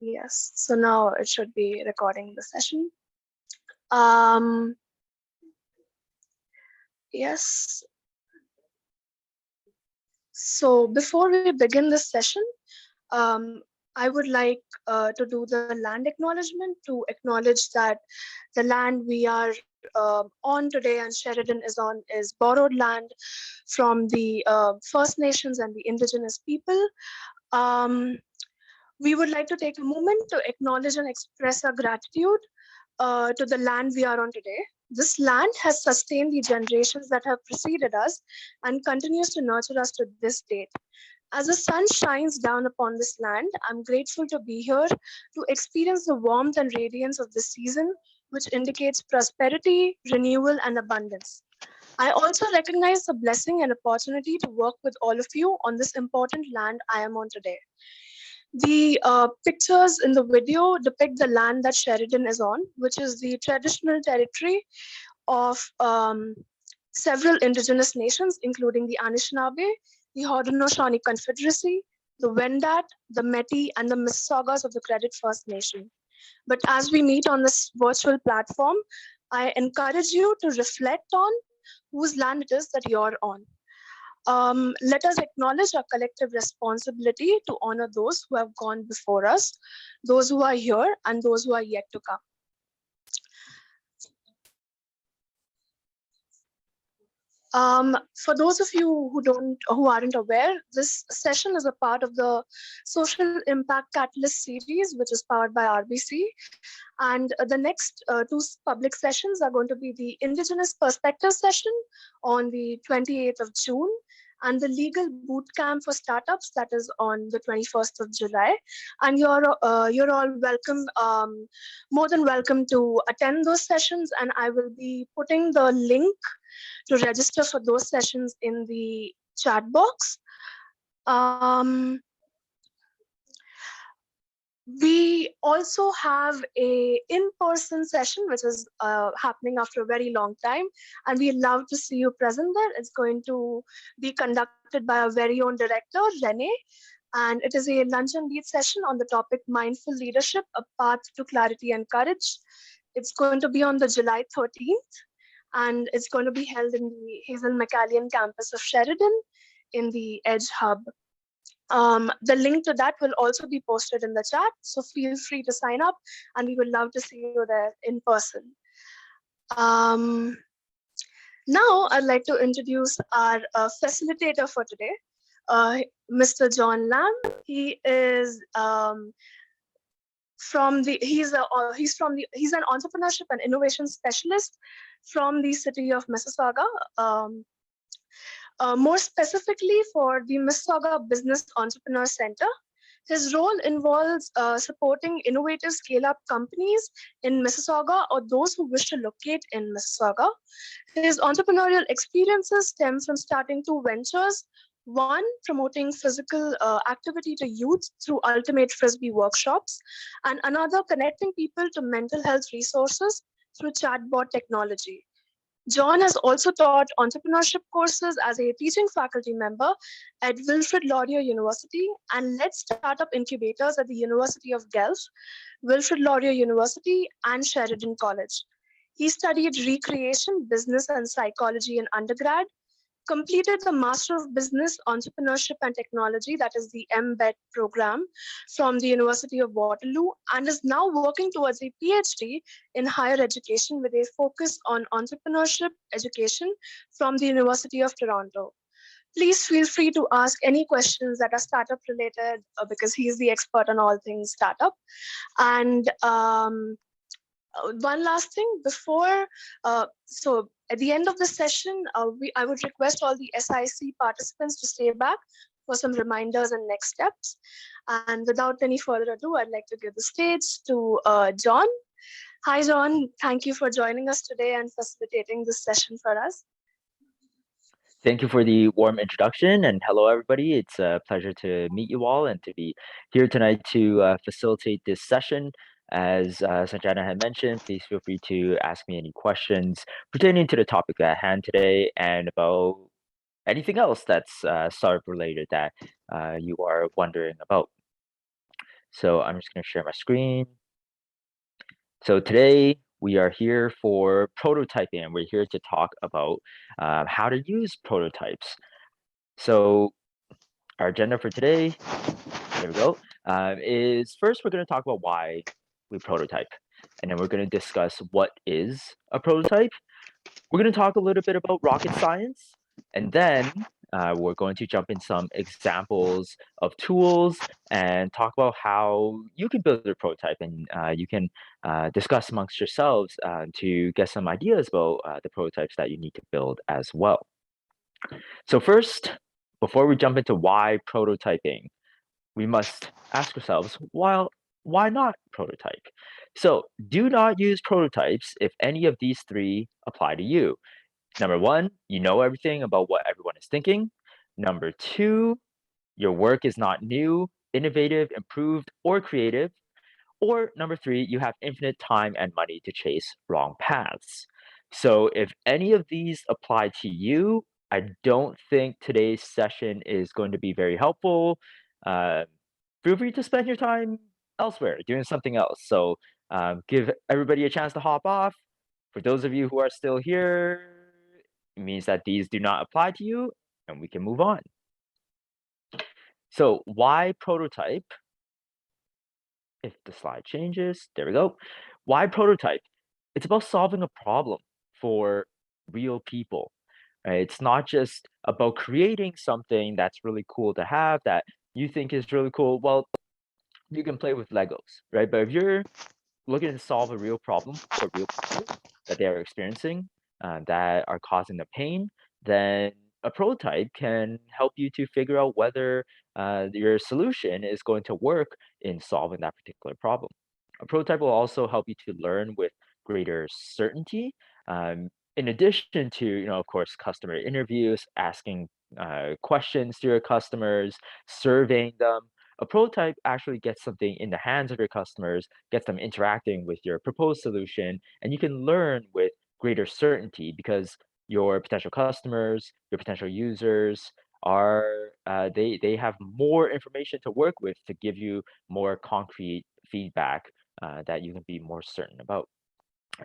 Yes, so now it should be recording the session. Um, yes, so before we begin this session, um, I would like to do the land acknowledgement to acknowledge that the land we are on today and Sheridan is on is borrowed land from the First Nations and the indigenous people. Um, we would like to take a moment to acknowledge and express our gratitude to the land we are on today. This land has sustained the generations that have preceded us and continues to nurture us to this date. As the sun shines down upon this land, I'm grateful to be here to experience the warmth and radiance of this season, which indicates prosperity, renewal, and abundance. I also recognize the blessing and opportunity to work with all of you on this important land I am on today. The pictures in the video depict the land that Sheridan is on, which is the traditional territory of several indigenous nations, including the Anishinaabe, the Haudenosaunee Confederacy, the Wendat, the Métis, and the Mississaugas of the Credit First Nation. But as we meet on this virtual platform, I encourage you to reflect on whose land it is that you're on. Let us acknowledge our collective responsibility to honor those who have gone before us, those who are here, and those who are yet to come. For those of you who aren't aware, this session is a part of the Social Impact Catalyst series, which is powered by RBC. And the next two public sessions are going to be the Indigenous Perspective session on the 28th of June and the Legal Bootcamp for Startups that is on the 21st of July. And you're all welcome, more than welcome to attend those sessions. And I will be putting the link to register for those sessions in the chat box. We also have a in-person session, which is happening after a very long time, and we love to see you present there. It's going to be conducted by our very own director, Rene, and it is a lunch and lead session on the topic Mindful Leadership, a Path to Clarity and Courage. It's going to be on the July 13th, and it's going to be held in the Hazel McCallion campus of Sheridan in the Edge Hub. The link to that will also be posted in the chat, so feel free to sign up, and we would love to see you there in person. Now, I'd like to introduce our facilitator for today, Mr. John Lamb. He is he's an entrepreneurship and innovation specialist from the city of Mississauga. More specifically for the Mississauga Business Entrepreneur Center. His role involves supporting innovative scale-up companies in Mississauga or those who wish to locate in Mississauga. His entrepreneurial experiences stem from starting two ventures. One, promoting physical activity to youth through Ultimate Frisbee workshops, and another, connecting people to mental health resources through chatbot technology. John has also taught entrepreneurship courses as a teaching faculty member at Wilfrid Laurier University and led startup incubators at the University of Guelph, Wilfrid Laurier University, and Sheridan College. He studied recreation, business, and psychology in undergrad, completed the Master of Business, Entrepreneurship and Technology, that is the MBET program from the University of Waterloo, and is now working towards a PhD in higher education with a focus on entrepreneurship education from the University of Toronto. Please feel free to ask any questions that are startup related because he is the expert on all things startup. And one last thing before, so at the end of the session, I would request all the SIC participants to stay back for some reminders and next steps. And without any further ado, I'd like to give the stage to John. Hi, John. Thank you for joining us today and facilitating this session for us. Thank you for the warm introduction, and hello, everybody. It's a pleasure to meet you all and to be here tonight to facilitate this session. As Sanjana had mentioned, please feel free to ask me any questions pertaining to the topic at hand today and about anything else that's startup related that you are wondering about. So I'm just going to share my screen. So today we are here for prototyping, and we're here to talk about how to use prototypes. So our agenda for today, there we go, is first we're going to talk about why we prototype, and then we're going to discuss what is a prototype. We're going to talk a little bit about rocket science, and then we're going to jump in some examples of tools and talk about how you can build a prototype, and you can discuss amongst yourselves to get some ideas about the prototypes that you need to build as well. So first, before we jump into why prototyping, we must ask ourselves, why not prototype? So do not use prototypes if any of these three apply to you. Number one, you know everything about what everyone is thinking. Number two, your work is not new, innovative, improved, or creative. Or number three, you have infinite time and money to chase wrong paths. So if any of these apply to you, I don't think today's session is going to be very helpful. Uh, Feel free to spend your time elsewhere doing something else. So give everybody a chance to hop off. For those of you who are still here, it means that these do not apply to you, and we can move on. So why prototype? If the slide changes, there we go. Why prototype? It's about solving a problem for real people. Right? It's not just about creating something that's really cool to have that you think is really cool. Well, you can play with Legos, right? But if you're looking to solve a real problem for real people that they are experiencing, that are causing the pain, then a prototype can help you to figure out whether your solution is going to work in solving that particular problem. A prototype will also help you to learn with greater certainty. In addition to, of course, customer interviews, asking questions to your customers, surveying them, a prototype actually gets something in the hands of your customers, gets them interacting with your proposed solution, and you can learn with greater certainty because your potential customers, your potential users are they have more information to work with to give you more concrete feedback that you can be more certain about.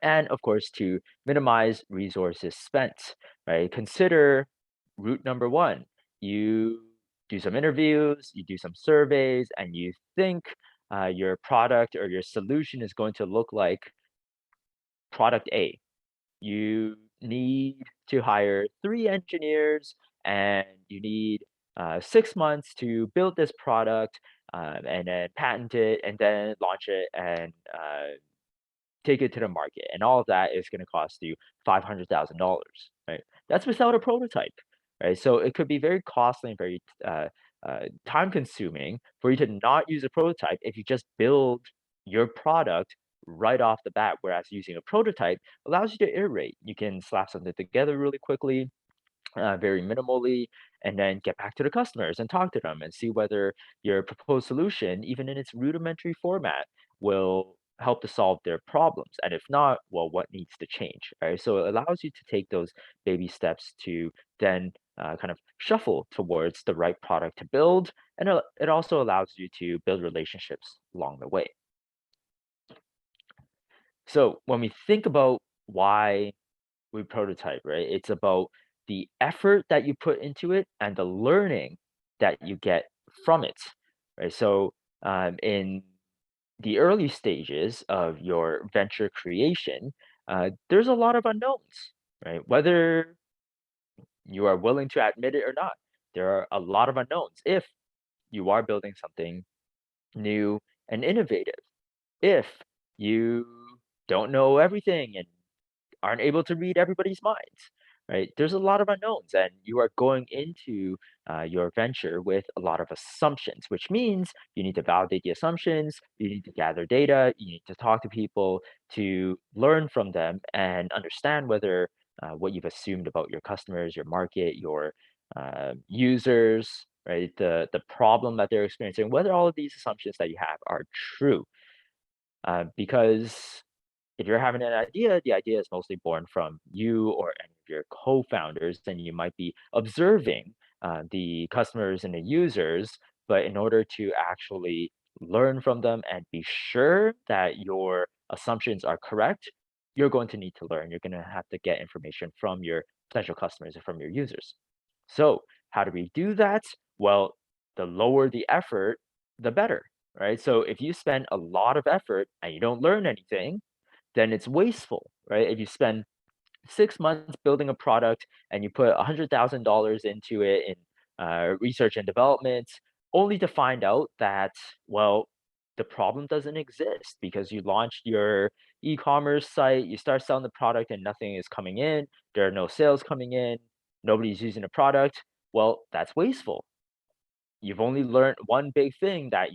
And of course, to minimize resources spent, right? Consider route number one. You do some interviews, you do some surveys, and you think your product or your solution is going to look like product A. You need to hire three engineers and you need 6 months to build this product and then patent it and then launch it and take it to the market, and all of that is going to cost you $500,000, right? That's without a prototype, right? So it could be very costly and very time consuming for you to not use a prototype if you just build your product right off the bat. Whereas using a prototype allows you to iterate. You can slap something together really quickly, very minimally, and then get back to the customers and talk to them and see whether your proposed solution, even in its rudimentary format, will help to solve their problems. And if not, well, what needs to change, right? So it allows you to take those baby steps to then kind of shuffle towards the right product to build. And it also allows you to build relationships along the way. So when we think about why we prototype, right? It's about the effort that you put into it and the learning that you get from it, right? So, in the early stages of your venture creation, there's a lot of unknowns, right? Whether you are willing to admit it or not, there are a lot of unknowns if you are building something new and innovative. If you don't know everything and aren't able to read everybody's minds, right? There's a lot of unknowns, and you are going into your venture with a lot of assumptions, which means you need to validate the assumptions, you need to gather data, you need to talk to people to learn from them and understand whether what you've assumed about your customers, your market, your users, right, the problem that they're experiencing, whether all of these assumptions that you have are true. Because if you're having an idea, the idea is mostly born from you or any of your co-founders, and you might be observing the customers and the users. But in order to actually learn from them, and be sure that your assumptions are correct, you're going to need to learn. You're going to have to get information from your potential customers and from your users. So, how do we do that? Well, the lower the effort, the better, right? So, if you spend a lot of effort and you don't learn anything, then it's wasteful, right? If you spend 6 months building a product and you put $100,000 into it in research and development, only to find out that, well, the problem doesn't exist because you launched your e-commerce site, you start selling the product and nothing is coming in, there are no sales coming in, nobody's using the product. Well, that's wasteful. You've only learned one big thing, that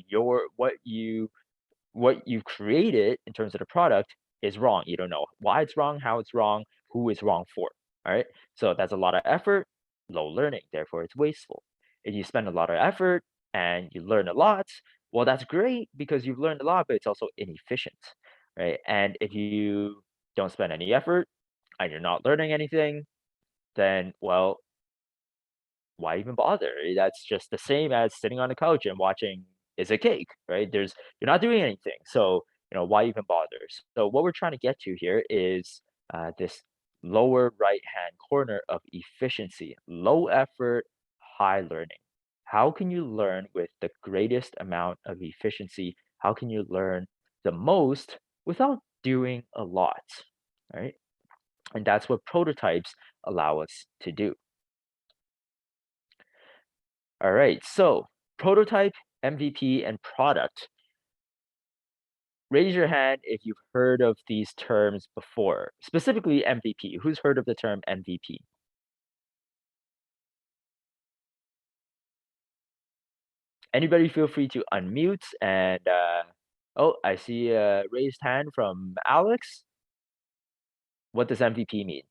what you've created in terms of the product is wrong. You don't know why it's wrong, how it's wrong, who it's wrong for. All right. So that's a lot of effort, low learning. Therefore, it's wasteful. If you spend a lot of effort and you learn a lot, well, that's great because you've learned a lot, but it's also inefficient. Right. And if you don't spend any effort and you're not learning anything, then, well, why even bother? That's just the same as sitting on the couch and watching Is a Cake, right? You're not doing anything. So, why even bother? So what we're trying to get to here is this lower right-hand corner of efficiency, low effort, high learning. How can you learn with the greatest amount of efficiency? How can you learn the most without doing a lot, right? And that's what prototypes allow us to do. All right, so prototype, MVP, and product. Raise your hand if you've heard of these terms before, specifically MVP. Who's heard of the term MVP? Anybody feel free to unmute and, oh, I see a raised hand from Alex. What does MVP mean?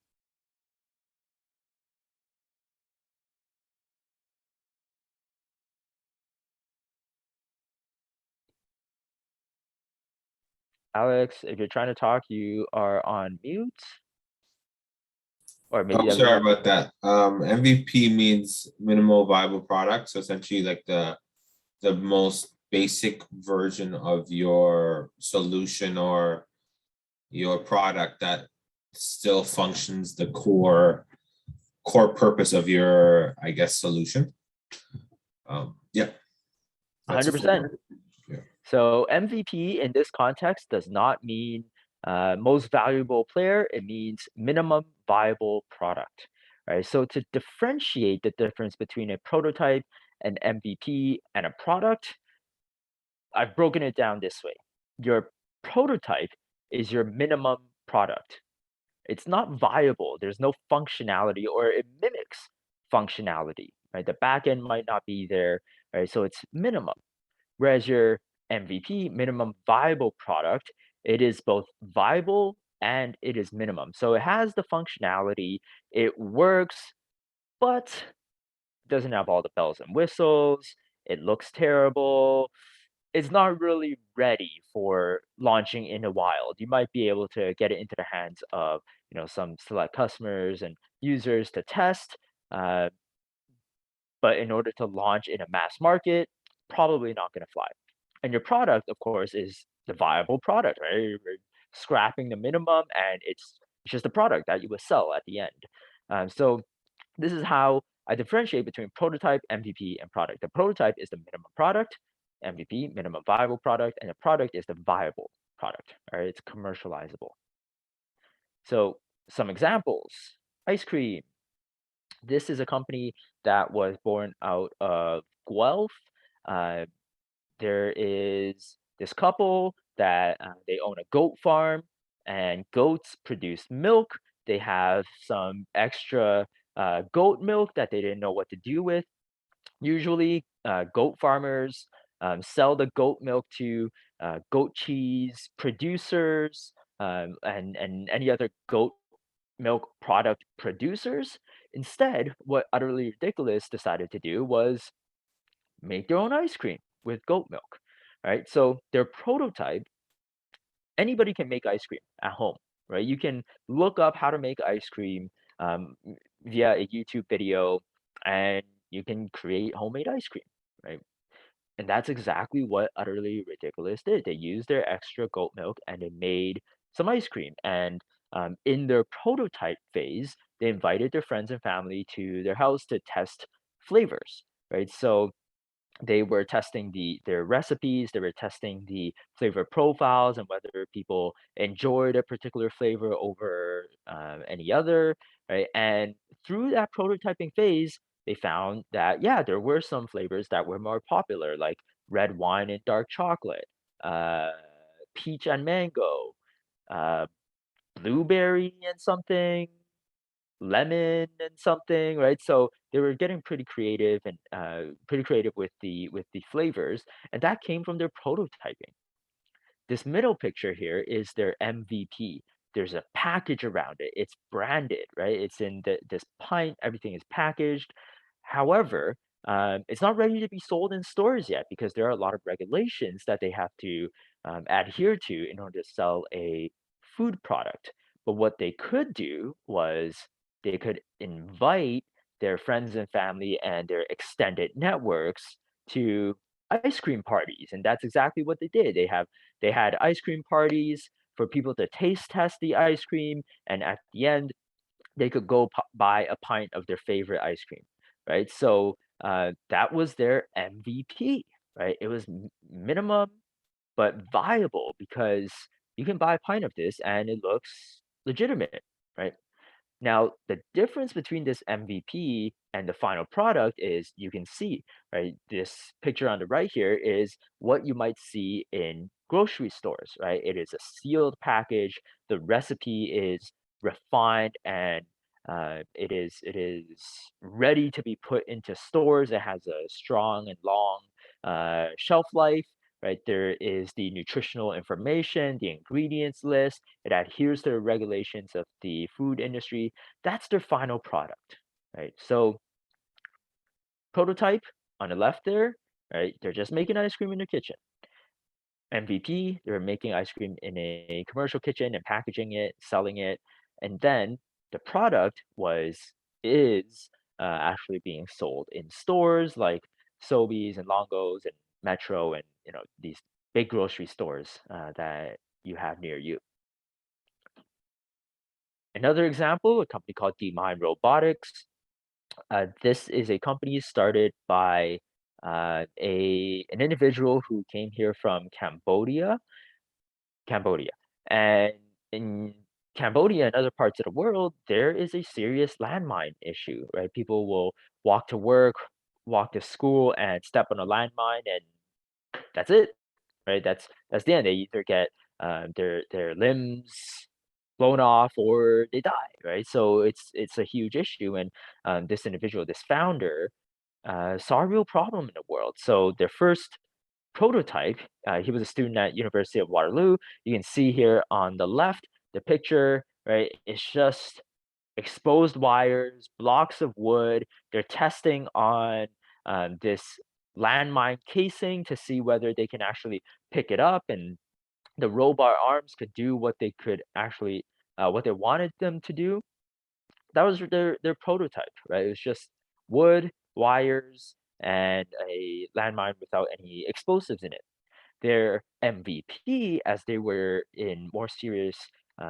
Alex, if you're trying to talk, you are on mute, or maybe Oh, that was sorry me. about that. MVP means minimal viable product. So essentially like the most basic version of your solution or your product that still functions the core purpose of your, I guess, solution. Yeah, that's a full 100%. word. Yeah. So MVP in this context does not mean most valuable player. It means minimum viable product, right? So to differentiate the difference between a prototype, an MVP, and a product, I've broken it down this way. Your prototype is your minimum product. It's not viable. There's no functionality, or it mimics functionality, right? The backend might not be there, right? So it's minimum. Whereas your MVP, minimum viable product, it is both viable and it is minimum. So it has the functionality, it works, but doesn't have all the bells and whistles. It looks terrible. It's not really ready for launching in the wild. You might be able to get it into the hands of some select customers and users to test, uh, but in order to launch in a mass market, probably not going to fly. And your product, of course, is the viable product, right? You're scrapping the minimum, and it's just a product that you will sell at the end. So this is how I differentiate between prototype, MVP, and product. The prototype is the minimum product, MVP, minimum viable product, and the product is the viable product. All right, it's commercializable. So some examples: ice cream. This is a company that was born out of Guelph. Uh, there is this couple that they own a goat farm, and goats produce milk. They have some extra goat milk that they didn't know what to do with. Usually, goat farmers sell the goat milk to goat cheese producers, and any other goat milk product producers. Instead, what Utterly Ridiculous decided to do was make their own ice cream with goat milk. Right? So their prototype, anybody can make ice cream at home, right? You can look up how to make ice cream via a YouTube video, and you can create homemade ice cream, right? And that's exactly what Utterly Ridiculous did. They used their extra goat milk and they made some ice cream. And in their prototype phase, they invited their friends and family to their house to test flavors, right? So they were testing their recipes, they were testing the flavor profiles and whether people enjoyed a particular flavor over any other, right? And through that prototyping phase, they found that yeah, there were some flavors that were more popular, like red wine and dark chocolate, uh, peach and mango, uh, blueberry and something, lemon and something, right? So they were getting pretty creative with the flavors, and that came from their prototyping. This middle picture here is their MVP. There's a package around it. It's branded, right? It's in this pint. Everything is packaged. However, it's not ready to be sold in stores yet because there are a lot of regulations that they have to adhere to in order to sell a food product. But what they could do was they could invite their friends and family and their extended networks to ice cream parties, and that's exactly what they did. They had ice cream parties for people to taste test the ice cream, and at the end, they could go buy a pint of their favorite ice cream, right? So that was their MVP, right? It was minimum but viable because you can buy a pint of this and it looks legitimate, right? Now, the difference between this MVP and the final product is you can see, right? This picture on the right here is what you might see in grocery stores, right? It is a sealed package. The recipe is refined and it is ready to be put into stores. It has a strong and long shelf life, right? There is the nutritional information, the ingredients list. It adheres to the regulations of the food industry. That's their final product, right? So prototype on the left there, right? They're just making ice cream in their kitchen. MVP, they're making ice cream in a commercial kitchen and packaging it, selling it, and then the product is actually being sold in stores like Sobeys and Longos and Metro and these big grocery stores that you have near you. Another example, a company called DMind Robotics. This is a company started by an individual who came here from Cambodia. And in Cambodia and other parts of the world, there is a serious landmine issue, right? People will walk to work, walk to school, and step on a landmine, and that's it, right? That's the end. They either get their limbs blown off or they die, right? So it's a huge issue, and this individual, this founder, saw a real problem in the world. So their first prototype, he was a student at University of Waterloo. You can see here on the left, the picture, right? It's just exposed wires, blocks of wood. They're testing on this landmine casing to see whether they can actually pick it up, and the robot arms could do what they could actually what they wanted them to do. That was their prototype, right? It was just wood, wires, and a landmine without any explosives in it. Their MVP, as they were in more serious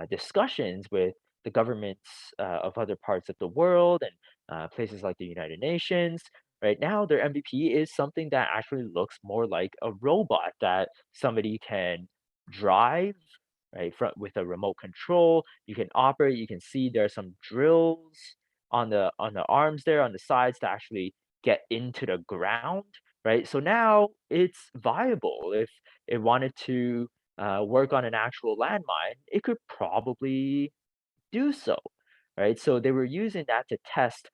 discussions with the governments of other parts of the world and places like the United Nations, right now their MVP is something that actually looks more like a robot that somebody can drive, right, with a remote control. You can operate. You can see there are some drills on the arms there on the sides to actually get into the ground, right? So now it's viable. If it wanted to work on an actual landmine, it could probably do so, right? So they were using that to test,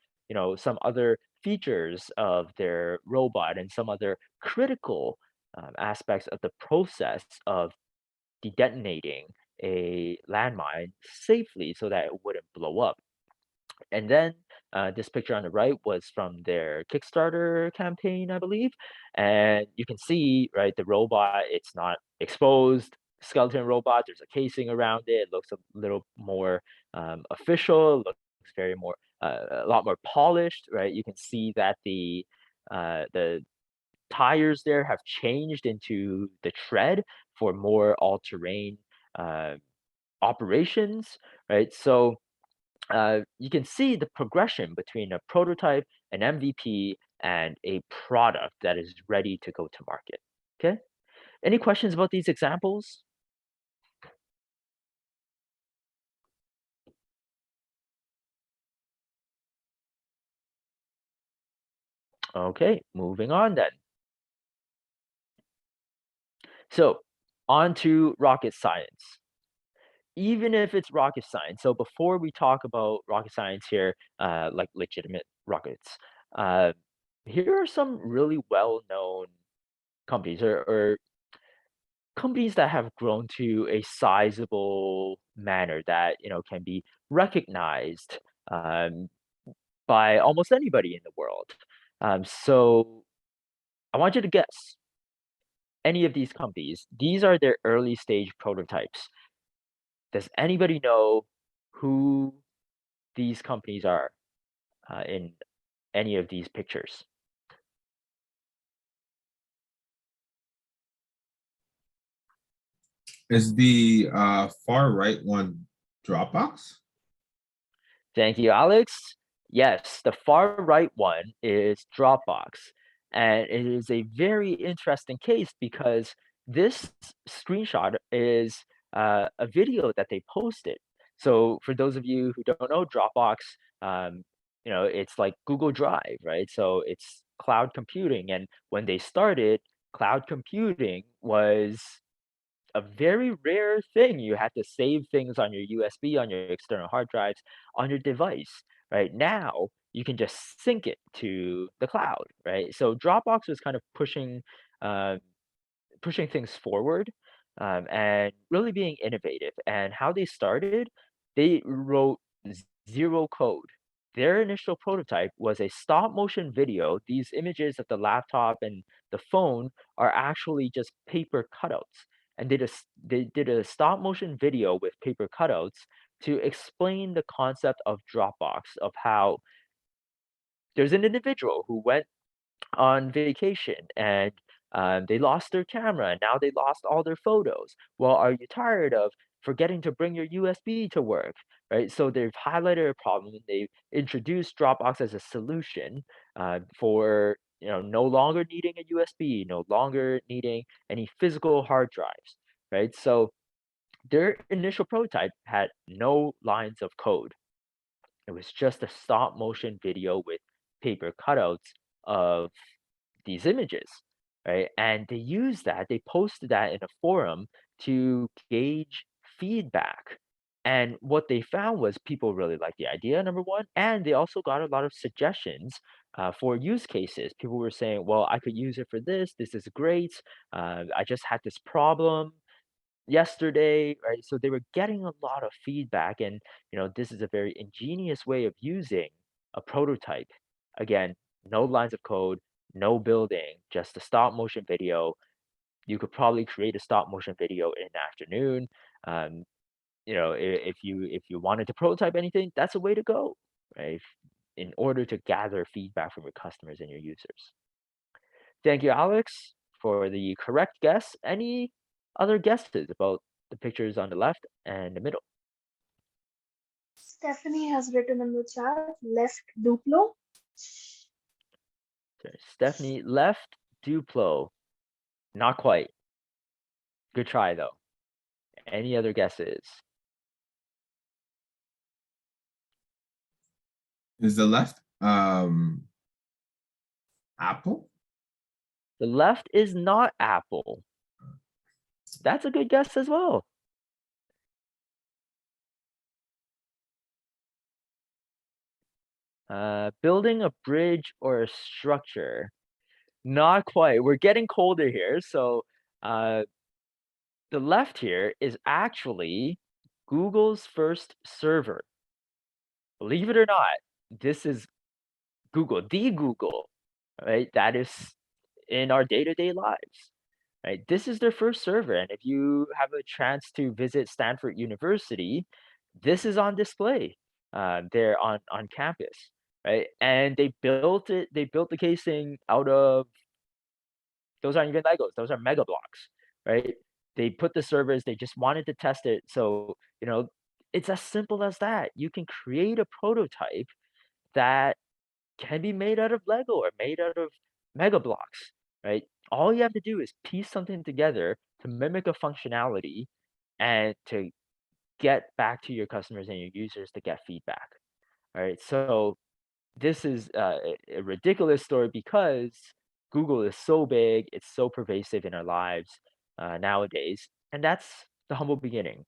some other features of their robot and some other critical aspects of the process of detonating a landmine safely so that it wouldn't blow up. And then this picture on the right was from their Kickstarter campaign, I believe. And you can see, right, the robot, it's not exposed skeleton robot. There's a casing around it. It looks a little more official. It looks very a lot more polished, right? You can see that the tires there have changed into the tread for more all-terrain operations, right? So you can see the progression between a prototype, an MVP, and a product that is ready to go to market. Okay. Any questions about these examples? Okay, moving on then. So on to rocket science. Even if it's rocket science, so before we talk about rocket science here, like legitimate rockets, uh, here are some really well-known companies or companies that have grown to a sizable manner that can be recognized um, by almost anybody in the world. So I want you to guess any of these companies. These are their early stage prototypes. Does anybody know who these companies are in any of these pictures? Is the far right one Dropbox? Thank you, Alex. Yes, the far right one is Dropbox. And it is a very interesting case because this screenshot is a video that they posted. So for those of you who don't know, Dropbox, um, it's like Google Drive, right? So it's cloud computing. And when they started, cloud computing was a very rare thing. You had to save things on your USB, on your external hard drives, on your device. Right now, you can just sync it to the cloud, right? So Dropbox was kind of uh, pushing things forward and really being innovative. And how they started, they wrote zero code. Their initial prototype was a stop motion video. These images of the laptop and the phone are actually just paper cutouts. And they did a stop motion video with paper cutouts to explain the concept of Dropbox, of how there's an individual who went on vacation and they lost their camera and now they lost all their photos. Well, are you tired of forgetting to bring your USB to work? Right. So they've highlighted a problem and they've introduced Dropbox as a solution for no longer needing a USB, no longer needing any physical hard drives. Right. So their initial prototype had no lines of code. It was just a stop motion video with paper cutouts of these images, right? And they use that, they posted that in a forum to gauge feedback. And what they found was people really liked the idea, number one, and they also got a lot of suggestions for use cases. People were saying, well, I could use it for this. This is great. I just had this problem yesterday, right? So they were getting a lot of feedback, and this is a very ingenious way of using a prototype. Again, no lines of code, no building, just a stop motion video. You could probably create a stop motion video in an afternoon. Um, if you wanted to prototype anything, that's a way to go, right? In order to gather feedback from your customers and your users. Thank you, Alex, for the correct guess. Any other guesses about the pictures on the left and the middle? Stephanie has written in the chat, left Duplo. So Stephanie left Duplo. Not quite. Good try though. Any other guesses? Is the left Apple? The left is not Apple. That's a good guess as well. Building a bridge or a structure. Not quite. We're getting colder here. So the left here is actually Google's first server. Believe it or not, this is Google, the Google, right? That is in our day-to-day lives, right? This is their first server. And if you have a chance to visit Stanford University, this is on display there on campus, right? And they built the casing out of those aren't even Legos, those are Mega Blocks, right? They put the servers, they just wanted to test it. So, it's as simple as that. You can create a prototype that can be made out of Lego or made out of Mega Blocks, right? All you have to do is piece something together to mimic a functionality and to get back to your customers and your users to get feedback. All right. So this is a ridiculous story because Google is so big, it's so pervasive in our lives nowadays, and that's the humble beginning.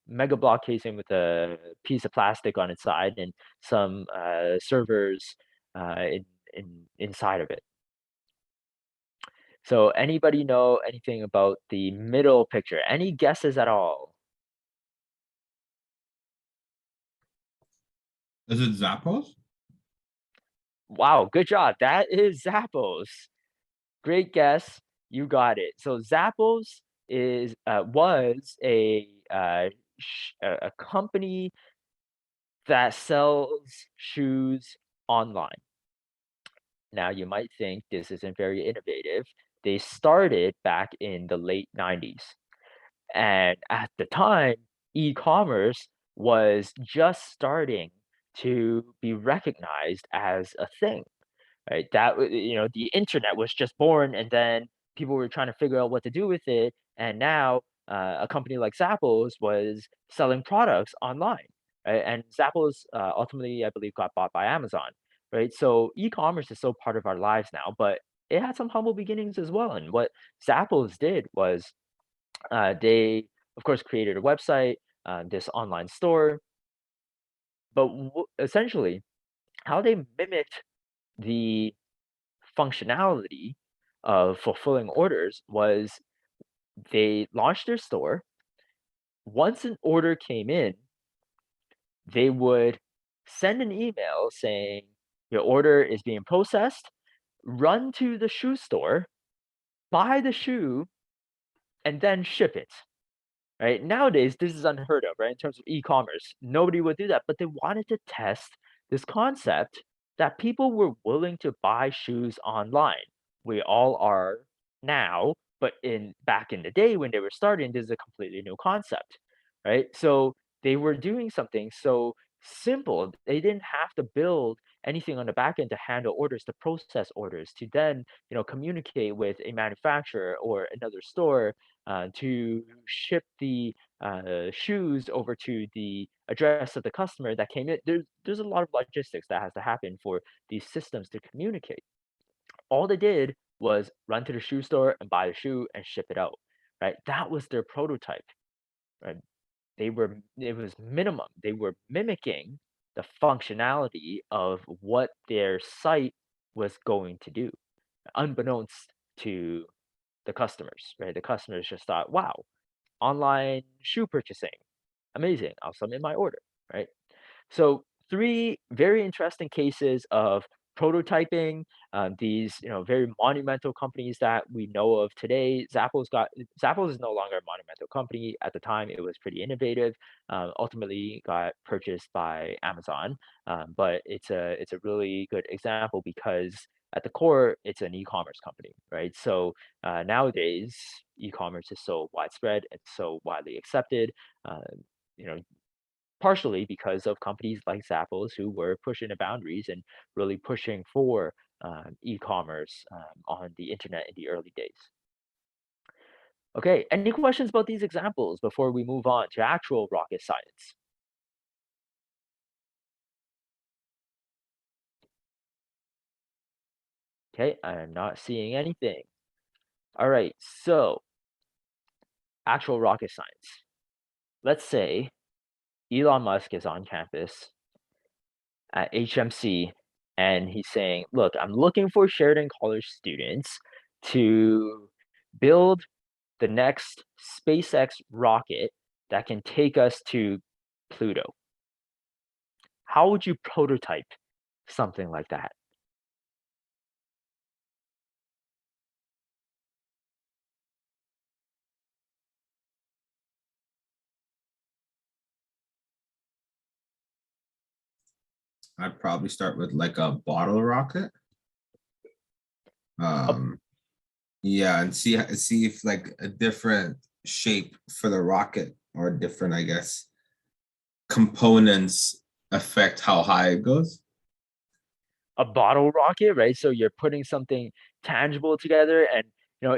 Mega block casing with a piece of plastic on its side and some servers inside of it. So, anybody know anything about the middle picture? Any guesses at all? Is it Zappos? Wow, good job. That is Zappos. Great guess. You got it. So Zappos was a company that sells shoes online. Now you might think this isn't very innovative. They started back in the late 90s. And at the time, e-commerce was just starting to be recognized as a thing. Right? The internet was just born, and then people were trying to figure out what to do with it. And now a company like Zappos was selling products online, right? And Zappos ultimately, I believe, got bought by Amazon, right? So e-commerce is so part of our lives now, but it had some humble beginnings as well. And what Zappos did was they, of course, created a website, this online store, but essentially, how they mimicked the functionality of fulfilling orders was they launched their store. Once an order came in, they would send an email saying, your order is being processed, run to the shoe store, buy the shoe, and then ship it. Right? Nowadays, this is unheard of, right? In terms of e-commerce, nobody would do that, but they wanted to test this concept that people were willing to buy shoes online. We all are now, but in back in the day when they were starting, this is a completely new concept, right? So they were doing something so simple. They didn't have to build anything on the back end to handle orders, to process orders, to then, communicate with a manufacturer or another store to ship the shoes over to the address of the customer that came in. There's a lot of logistics that has to happen for these systems to communicate. All they did was run to the shoe store and buy the shoe and ship it out. Right? That was their prototype. Right? It was minimum. They were mimicking the functionality of what their site was going to do, unbeknownst to the customers, right? The customers just thought, wow, online shoe purchasing. Amazing. I'll submit my order, right? So three very interesting cases of prototyping. These, very monumental companies that we know of today. Zappos is no longer a monumental company. At the time, it was pretty innovative. Ultimately, got purchased by Amazon. But it's a really good example because at the core, it's an e-commerce company, right? So nowadays, e-commerce is so widespread and so widely accepted. Uh, you know, partially because of companies like Zappos who were pushing the boundaries and really pushing for e-commerce on the internet in the early days. Okay, any questions about these examples before we move on to actual rocket science? Okay, I am not seeing anything. All right, so actual rocket science. Let's say Elon Musk is on campus at HMC and he's saying, look, I'm looking for Sheridan College students to build the next SpaceX rocket that can take us to Pluto. How would you prototype something like that? I'd probably start with like a bottle rocket. A, Yeah, and see if like a different shape for the rocket or different, I guess, components affect how high it goes. A bottle rocket, right? So you're putting something tangible together, and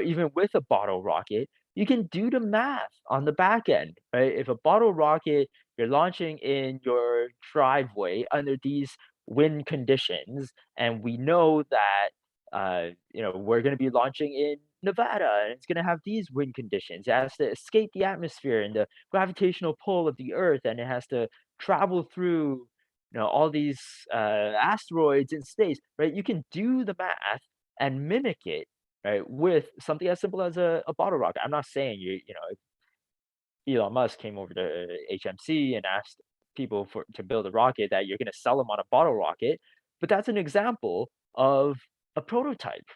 even with a bottle rocket, you can do the math on the back end, right? If a bottle rocket you're launching in your driveway under these wind conditions, and we know that we're going to be launching in Nevada, and it's going to have these wind conditions. It has to escape the atmosphere and the gravitational pull of the Earth, and it has to travel through all these asteroids in space, right? You can do the math and mimic it, right, with something as simple as a bottle rocket. I'm not saying if Elon Musk came over to HMC and asked people to build a rocket that you're going to sell them on a bottle rocket, but that's an example of a prototype,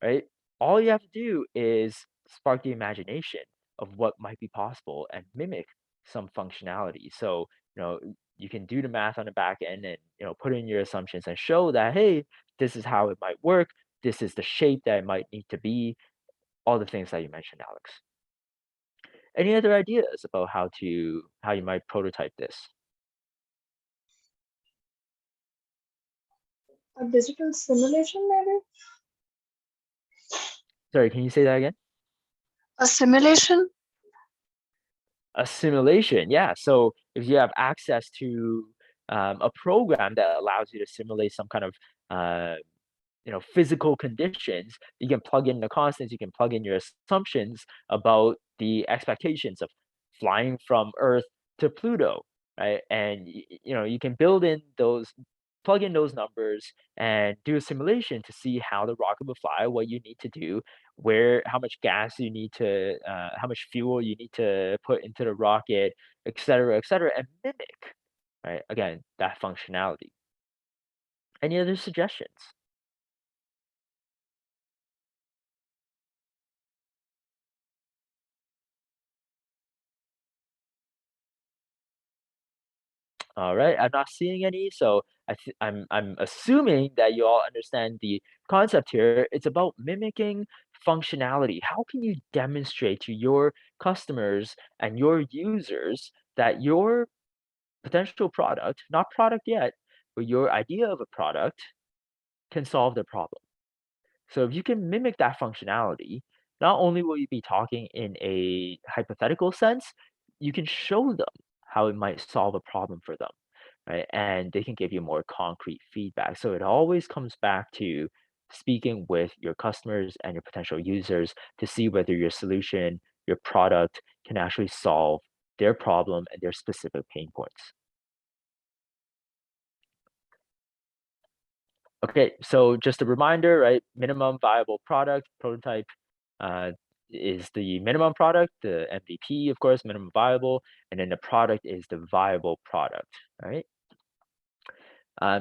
right? All you have to do is spark the imagination of what might be possible and mimic some functionality. So, you can do the math on the back end and, put in your assumptions and show that, hey, this is how it might work. This is the shape that it might need to be, all the things that you mentioned, Alex. Any other ideas about how you might prototype this? A digital simulation, maybe? Sorry, can you say that again? A simulation? A simulation, yeah. So if you have access to a program that allows you to simulate some kind of uh, physical conditions, you can plug in the constants, you can plug in your assumptions about the expectations of flying from Earth to Pluto, right? And you can plug in those numbers and do a simulation to see how the rocket will fly, what you need to do, how much gas you need to, how much fuel you need to put into the rocket, et cetera, and mimic, right? Again, that functionality. Any other suggestions? All right, I'm not seeing any, so I'm assuming that you all understand the concept here. It's about mimicking functionality. How can you demonstrate to your customers and your users that your potential product, not product yet, but your idea of a product can solve their problem? So if you can mimic that functionality, not only will you be talking in a hypothetical sense, you can show them how it might solve a problem for them, right? And they can give you more concrete feedback. So it always comes back to speaking with your customers and your potential users to see whether your solution, your product can actually solve their problem and their specific pain points. Okay, so just a reminder, right? Minimum viable product, prototype, uh, is the minimum product, the MVP, of course, minimum viable, and then the product is the viable product, right?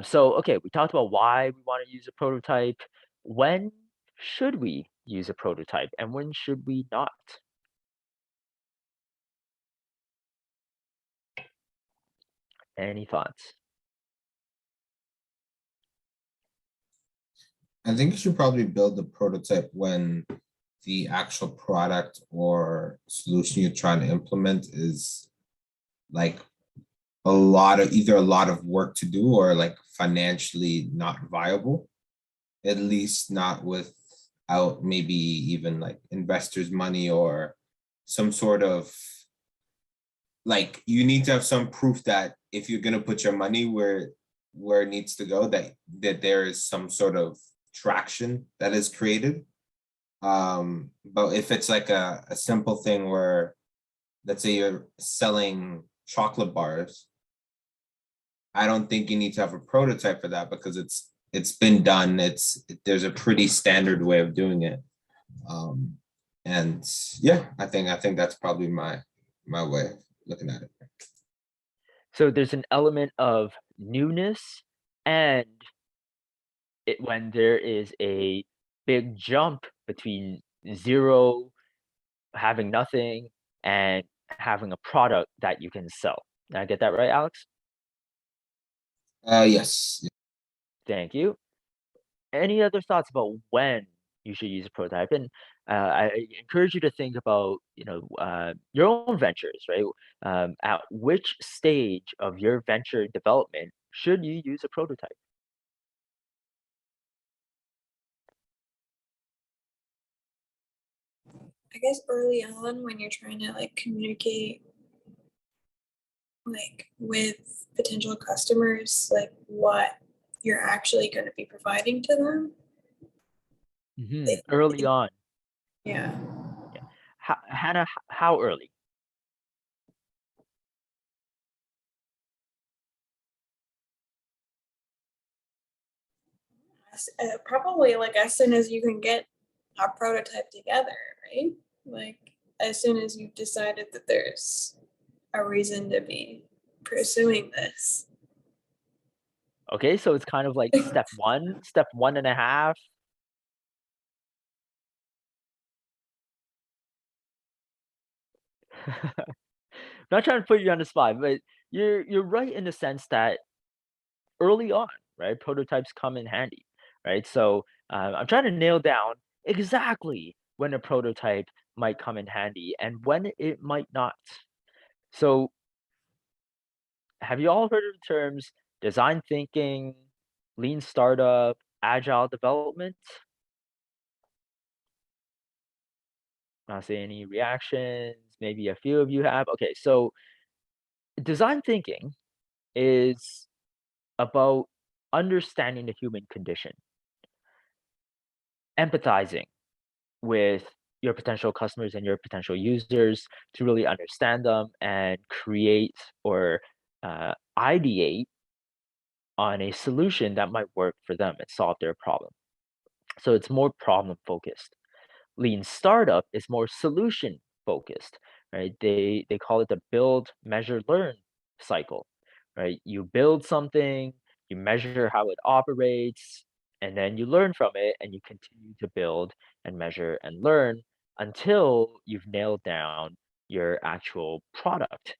So, okay, we talked about why we want to use a prototype. When should we use a prototype, and when should we not? Any thoughts? I think you should probably build the prototype when the actual product or solution you're trying to implement is like either a lot of work to do or like financially not viable, at least not without maybe even like investors' money or some sort of, like, you need to have some proof that if you're gonna put your money where it needs to go, that there is some sort of traction that is created. But if it's like a simple thing where, let's say you're selling chocolate bars, I don't think you need to have a prototype for that because it's been done. There's a pretty standard way of doing it. Um, and yeah, I think that's probably my way of looking at it. So there's an element of newness, and when there is a big jump between zero, having nothing, and having a product that you can sell. Did I get that right, Alex? Yes. Thank you. Any other thoughts about when you should use a prototype? And I encourage you to think about, your own ventures, right? At which stage of your venture development should you use a prototype? I guess early on when you're trying to like communicate like with potential customers, like what you're actually going to be providing to them. Early on. Yeah. Yeah. Hannah, how early? Probably like as soon as you can get a prototype together, right? Like as soon as you've decided that there's a reason to be pursuing this. Okay, so it's kind of like step one and a half. Not trying to put you on the spot, but you're right in the sense that early on, right, prototypes come in handy, right? So I'm trying to nail down exactly when a prototype might come in handy and when it might not. So have you all heard of the terms design thinking, lean startup, agile development? Not seeing any reactions. Maybe a few of you have. Okay, so design thinking is about understanding the human condition, empathizing with your potential customers and your potential users to really understand them and create or ideate on a solution that might work for them and solve their problem. So it's more problem focused. Lean startup is more solution focused, right? They call it the build, measure, learn cycle, right? You build something, you measure how it operates, and then you learn from it and you continue to build and measure and learn until you've nailed down your actual product.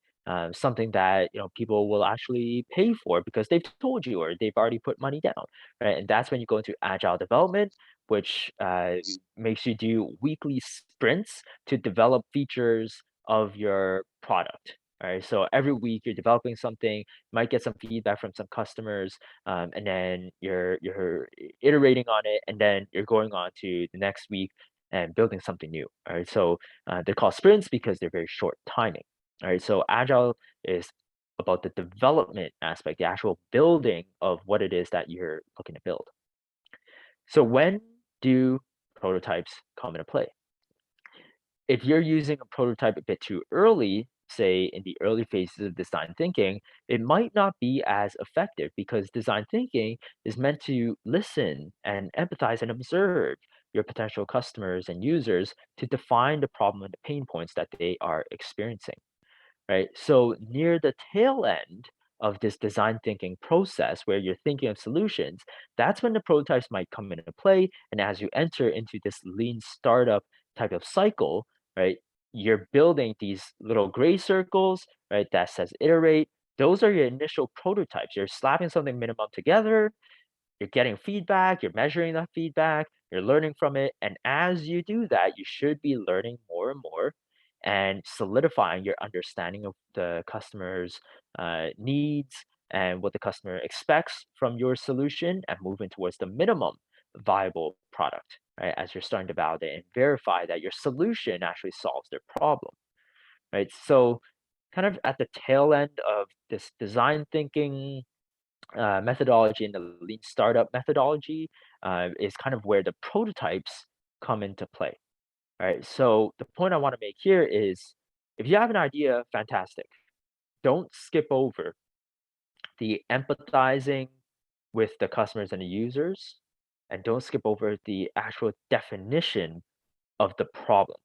Something that people will actually pay for because they've told you or they've already put money down, right? And that's when you go into agile development, which makes you do weekly sprints to develop features of your product. All right, so every week you're developing something, might get some feedback from some customers, and then you're iterating on it, and then you're going on to the next week and building something new. All right, so they're called sprints because they're very short timing. All right, so agile is about the development aspect, the actual building of what it is that you're looking to build. So when do prototypes come into play? If you're using a prototype a bit too early, say in the early phases of design thinking, it might not be as effective because design thinking is meant to listen and empathize and observe your potential customers and users to define the problem and the pain points that they are experiencing, right? So near the tail end of this design thinking process where you're thinking of solutions, that's when the prototypes might come into play. And as you enter into this lean startup type of cycle, right, you're building these little gray circles, right, that says iterate. Those are your initial prototypes. You're slapping something minimum together, you're getting feedback, you're measuring that feedback, you're learning from it. And as you do that, you should be learning more and more and solidifying your understanding of the customer's needs and what the customer expects from your solution and moving towards the minimum viable product, right? As you're starting to validate and verify that your solution actually solves their problem, right? So, kind of at the tail end of this design thinking methodology and the lean startup methodology is kind of where the prototypes come into play. All right. So the point I want to make here is if you have an idea, fantastic. Don't skip over the empathizing with the customers and the users, and don't skip over the actual definition of the problem.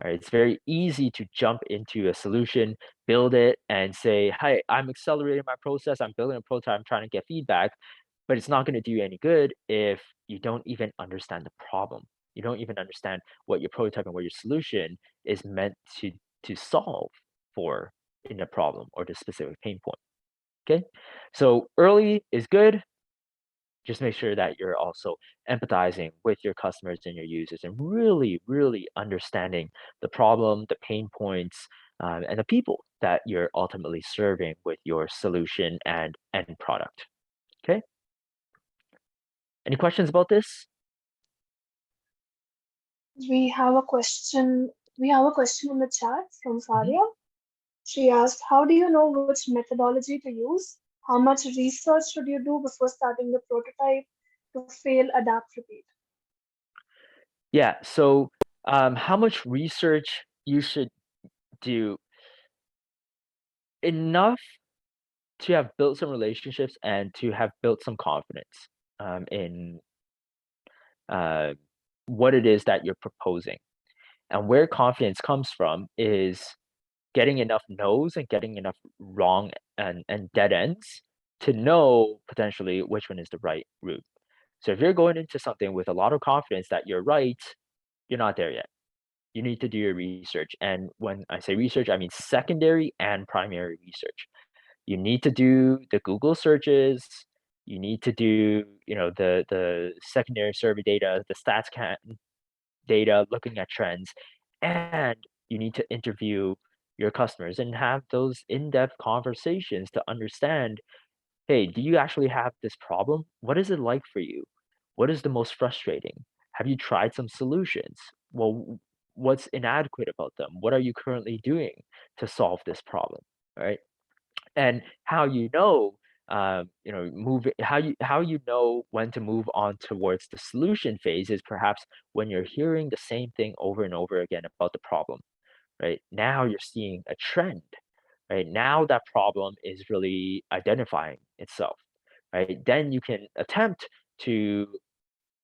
Right? It's very easy to jump into a solution, build it, and say, "Hey, I'm accelerating my process. I'm building a prototype. I'm trying to get feedback," but it's not going to do you any good if you don't even understand the problem. You don't even understand what your prototype and what your solution is meant to solve for in the problem or the specific pain point. Okay, so early is good. just make sure that you're also empathizing with your customers and your users and really, really understanding the problem, the pain points, and the people that you're ultimately serving with your solution and end product. Okay. Any questions about this? We have a question. We have a question in the chat from Mhm. Faria. She asked, "How do you know which methodology to use? How much research should you do before starting the prototype to fail, adapt, repeat?" Yeah. So, how much research you should do? Enough to have built some relationships and to have built some confidence in uh, what it is that you're proposing. And where confidence comes from is getting enough no's and getting enough wrong and dead ends to know potentially which one is the right route. So if you're going into something with a lot of confidence that you're right, you're not there yet. You need to do your research. And when I say research, I mean secondary and primary research. You need to do the Google searches. You need to do, the secondary survey data, the stats data, looking at trends, and you need to interview your customers and have those in-depth conversations to understand, hey, do you actually have this problem? What is it like for you? What is the most frustrating? Have you tried some solutions? Well, what's inadequate about them? What are you currently doing to solve this problem? Right? And how you know, how you know when to move on towards the solution phase is perhaps when you're hearing the same thing over and over again about the problem. Right now you're seeing a trend. Right now that problem is really identifying itself. Right, then you can attempt to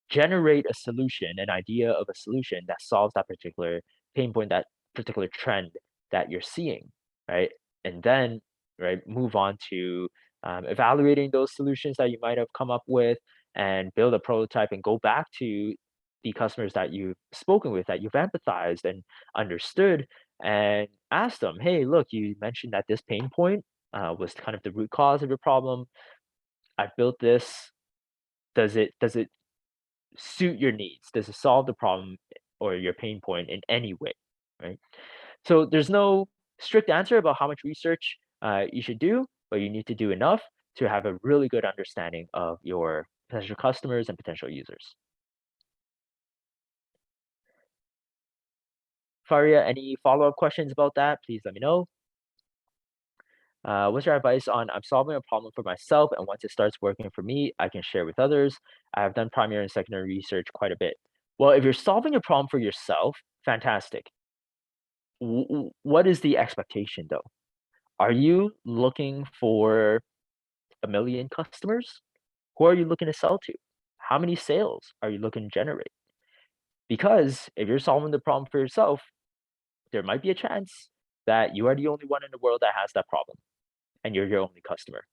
generate a solution, an idea of a solution that solves that particular pain point, that particular trend that you're seeing, right? And then, right, move on to evaluating those solutions that you might have come up with and build a prototype and go back to the customers that you've spoken with, that you've empathized and understood, and ask them, hey, look, you mentioned that this pain point was kind of the root cause of your problem. I built this. Does it suit your needs? Does it solve the problem or your pain point in any way, right? So there's no strict answer about how much research you should do, but you need to do enough to have a really good understanding of your potential customers and potential users. Faria, any follow-up questions about that? Please let me know. What's your advice on I'm solving a problem for myself, and once it starts working for me, I can share with others. I have done primary and secondary research quite a bit. Well, if you're solving a problem for yourself, fantastic. What is the expectation though? Are you looking for 1 million customers? Who are you looking to sell to? How many sales are you looking to generate? Because if you're solving the problem for yourself, there might be a chance that you are the only one in the world that has that problem and you're your only customer.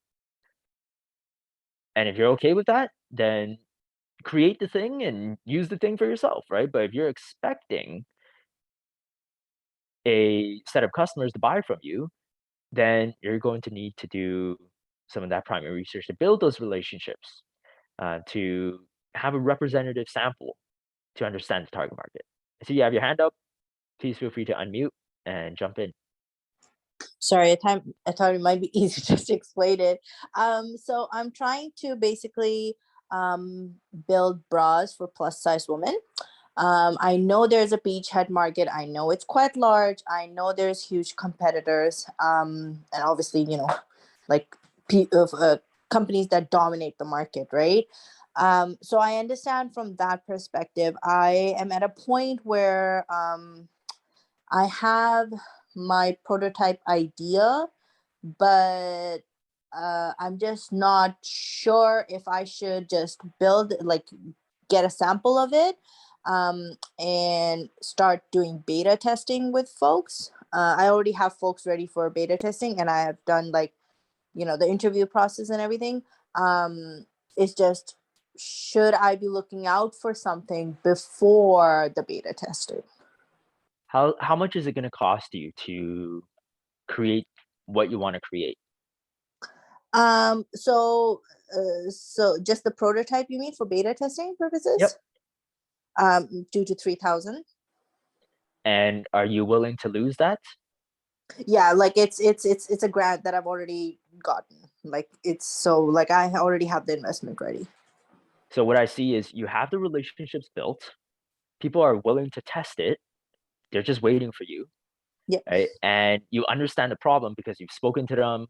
And if you're okay with that, then create the thing and use the thing for yourself, right? But if you're expecting a set of customers to buy from you, then you're going to need to do some of that primary research to build those relationships, to have a representative sample to understand the target market. So you have your hand up. Please feel free to unmute and jump in. Sorry, I thought it might be easy just to explain it. So I'm trying to basically build bras for plus size women. I know there's a beachhead market. I know it's quite large. I know there's huge competitors. And obviously, like companies that dominate the market, right? So I understand from that perspective. I am at a point where I have my prototype idea, but I'm just not sure if I should just get a sample of it and start doing beta testing with folks. I already have folks ready for beta testing, and I have done the interview process and everything. It's just, should I be looking out for something before the beta testing? How much is it going to cost you to create what you want to create? So just the prototype, you mean, for beta testing purposes? Yep. 2,000 to 3,000. And are you willing to lose that? Yeah, like it's a grant that I've already gotten. Like I already have the investment ready. So what I see is you have the relationships built. People are willing to test it. They're just waiting for you. Yep. Right? And you understand the problem because you've spoken to them.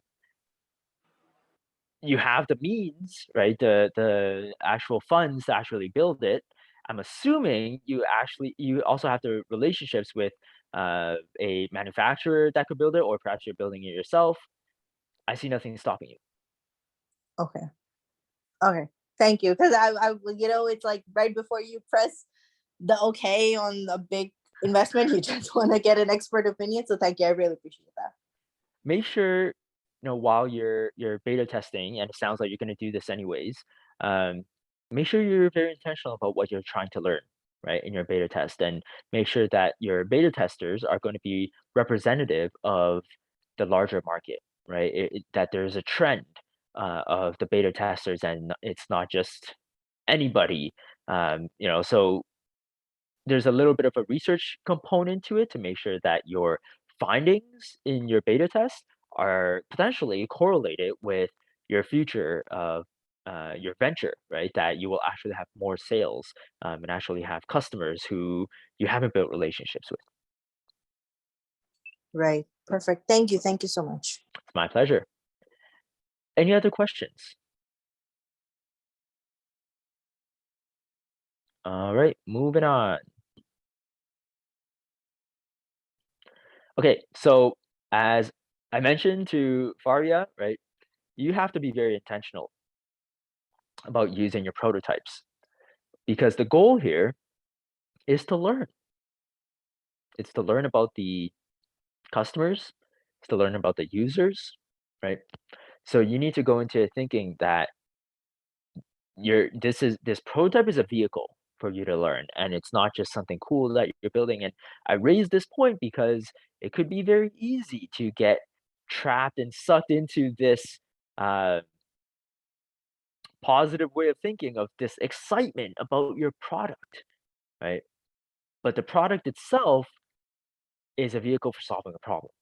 You have the means, right? The actual funds to actually build it. I'm assuming you also have the relationships with a manufacturer that could build it, or perhaps you're building it yourself. I see nothing stopping you. Okay. Thank you. Because I it's like right before you press the okay on a big investment, you just want to get an expert opinion. So thank you. I really appreciate that. Make sure, while you're beta testing, and it sounds like you're going to do this anyways, make sure you're very intentional about what you're trying to learn, right, in your beta test, and make sure that your beta testers are going to be representative of the larger market, right? That there's a trend of the beta testers, and it's not just anybody. So there's a little bit of a research component to it to make sure that your findings in your beta test are potentially correlated with your future of your venture, right? That you will actually have more sales and actually have customers who you haven't built relationships with. Right. Perfect. Thank you. Thank you so much. It's my pleasure. Any other questions? All right, moving on. Okay, so as I mentioned to Faria, right, you have to be very intentional about using your prototypes, because the goal here is to learn. It's to learn about the customers, it's to learn about the users, right? So you need to go into thinking that this prototype is a vehicle for you to learn, and it's not just something cool that you're building. And I raise this point because it could be very easy to get trapped and sucked into this uh, positive way of thinking of this excitement about your product, right? But the product itself is a vehicle for solving a problem.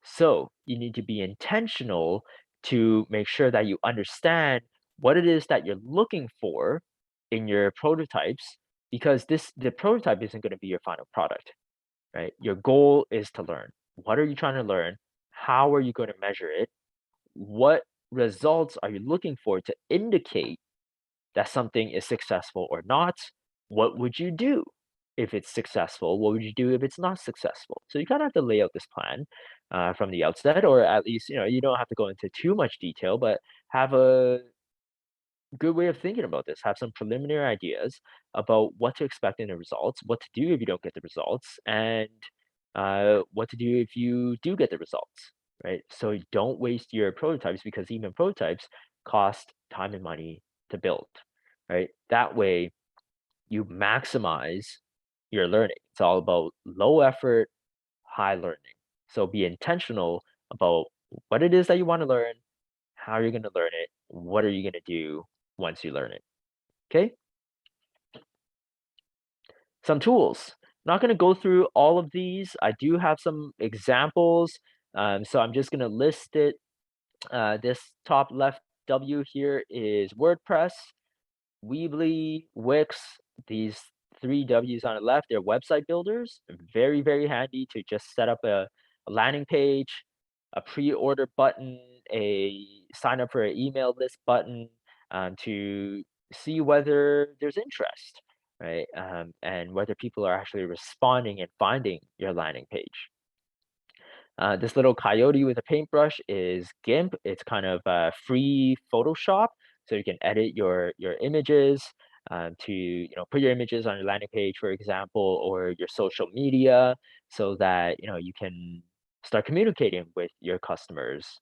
So you need to be intentional to make sure that you understand what it is that you're looking for in your prototypes, because the prototype isn't going to be your final product, right? Your goal is to learn. What are you trying to learn? How are you going to measure it? What results are you looking for to indicate that something is successful or not? What would you do if it's successful? What would you do if it's not successful? So you kind of have to lay out this plan from the outset, or at least, you don't have to go into too much detail, but have a good way of thinking about this. Have some preliminary ideas about what to expect in the results, what to do if you don't get the results, and what to do if you do get the results, right? So don't waste your prototypes, because even prototypes cost time and money to build, right? That way you maximize your learning. It's all about low effort, high learning. So be intentional about what it is that you want to learn, how you're going to learn it, what are you going to do once you learn it. Okay? Some tools. Not going to go through all of these. I do have some examples. So I'm just going to list it. This top left W here is WordPress, Weebly, Wix. These three W's on the left, they're website builders. Very, very handy to just set up a landing page, a pre-order button, a sign up for an email list button, to see whether there's interest, right? And whether people are actually responding and finding your landing page. This little coyote with a paintbrush is GIMP. It's kind of free Photoshop, so you can edit your images to put your images on your landing page, for example, or your social media, so that you can start communicating with your customers.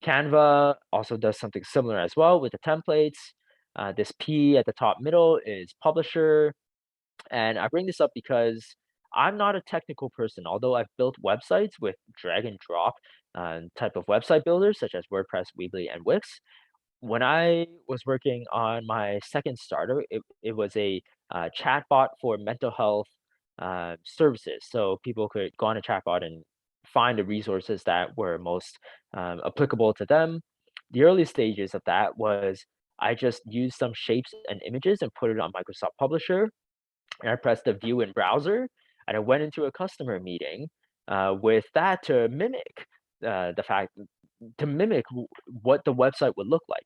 Canva also does something similar as well with the templates. This P at the top middle is publisher, and I bring this up because I'm not a technical person, although I've built websites with drag and drop type of website builders such as WordPress, Weebly, and Wix. When I was working on my second starter, it was a chatbot for mental health services. So people could go on a chatbot and find the resources that were most applicable to them. The early stages of that was I just used some shapes and images and put it on Microsoft Publisher, and I pressed the view in browser, and I went into a customer meeting with that to mimic the fact to mimic what the website would look like.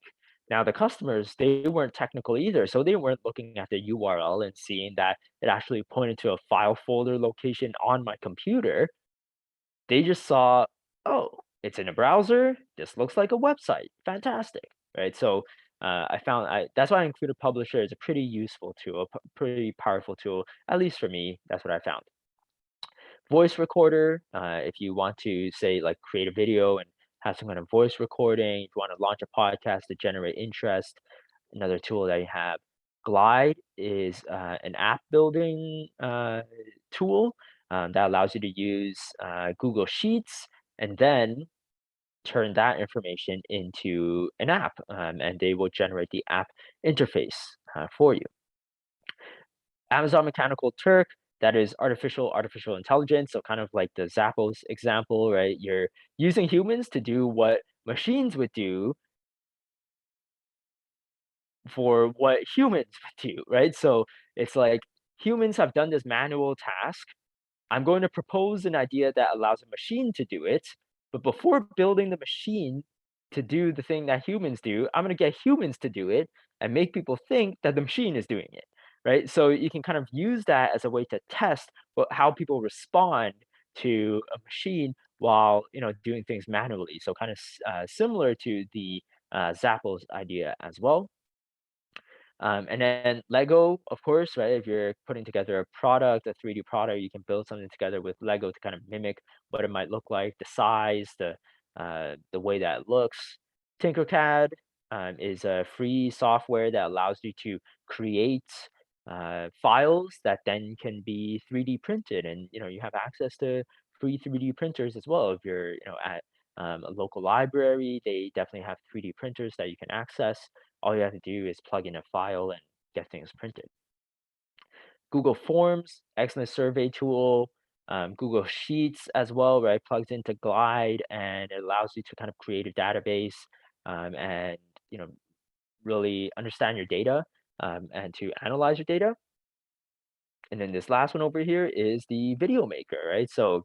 Now, the customers, they weren't technical either, so they weren't looking at the URL and seeing that it actually pointed to a file folder location on my computer. They just saw, oh, it's in a browser. This looks like a website. Fantastic, right? So I found that's why I included Publisher as a pretty useful tool, a pretty powerful tool, at least for me. That's what I found. Voice recorder, if you want to say like create a video and have some kind of voice recording, if you want to launch a podcast to generate interest, another tool that you have. Glide is an app building tool that allows you to use Google Sheets and then turn that information into an app, and they will generate the app interface for you. Amazon Mechanical Turk, that is artificial intelligence, so kind of like the Zappos example, right? You're using humans to do what machines would do for what humans would do, right? So it's like humans have done this manual task. I'm going to propose an idea that allows a machine to do it, but before building the machine to do the thing that humans do, I'm going to get humans to do it and make people think that the machine is doing it, right? So you can kind of use that as a way to test how people respond to a machine while doing things manually. So kind of similar to the Zappos idea as well. And then Lego, of course, right? If you're putting together a product, a 3D product, you can build something together with Lego to kind of mimic what it might look like, the size, the way that it looks. Tinkercad is a free software that allows you to create files that then can be 3D printed, and you have access to free 3D printers as well. If you're at a local library, they definitely have 3D printers that you can access. All you have to do is plug in a file and get things printed. Google Forms, excellent survey tool. Google Sheets as well, right? Plugs into Glide and it allows you to kind of create a database and really understand your data and to analyze your data. And then this last one over here is the video maker, right? So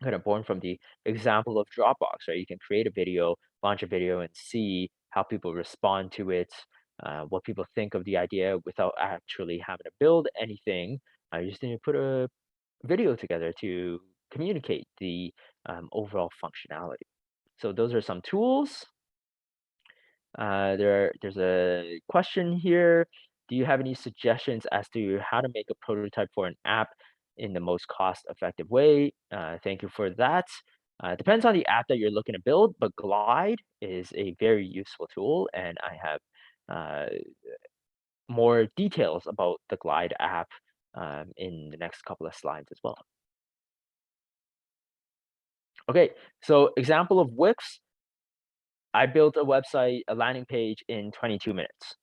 kind of born from the example of Dropbox, right? You can create a video, launch a video, and see how people respond to it, what people think of the idea without actually having to build anything. You just need to put a video together to communicate the overall functionality. So those are some tools. There's a question here. Do you have any suggestions as to how to make a prototype for an app in the most cost-effective way? Thank you for that. It depends on the app that you're looking to build, but Glide is a very useful tool, and I have more details about the Glide app in the next couple of slides as well. Okay, so example of Wix. I built a website, a landing page in 22 minutes.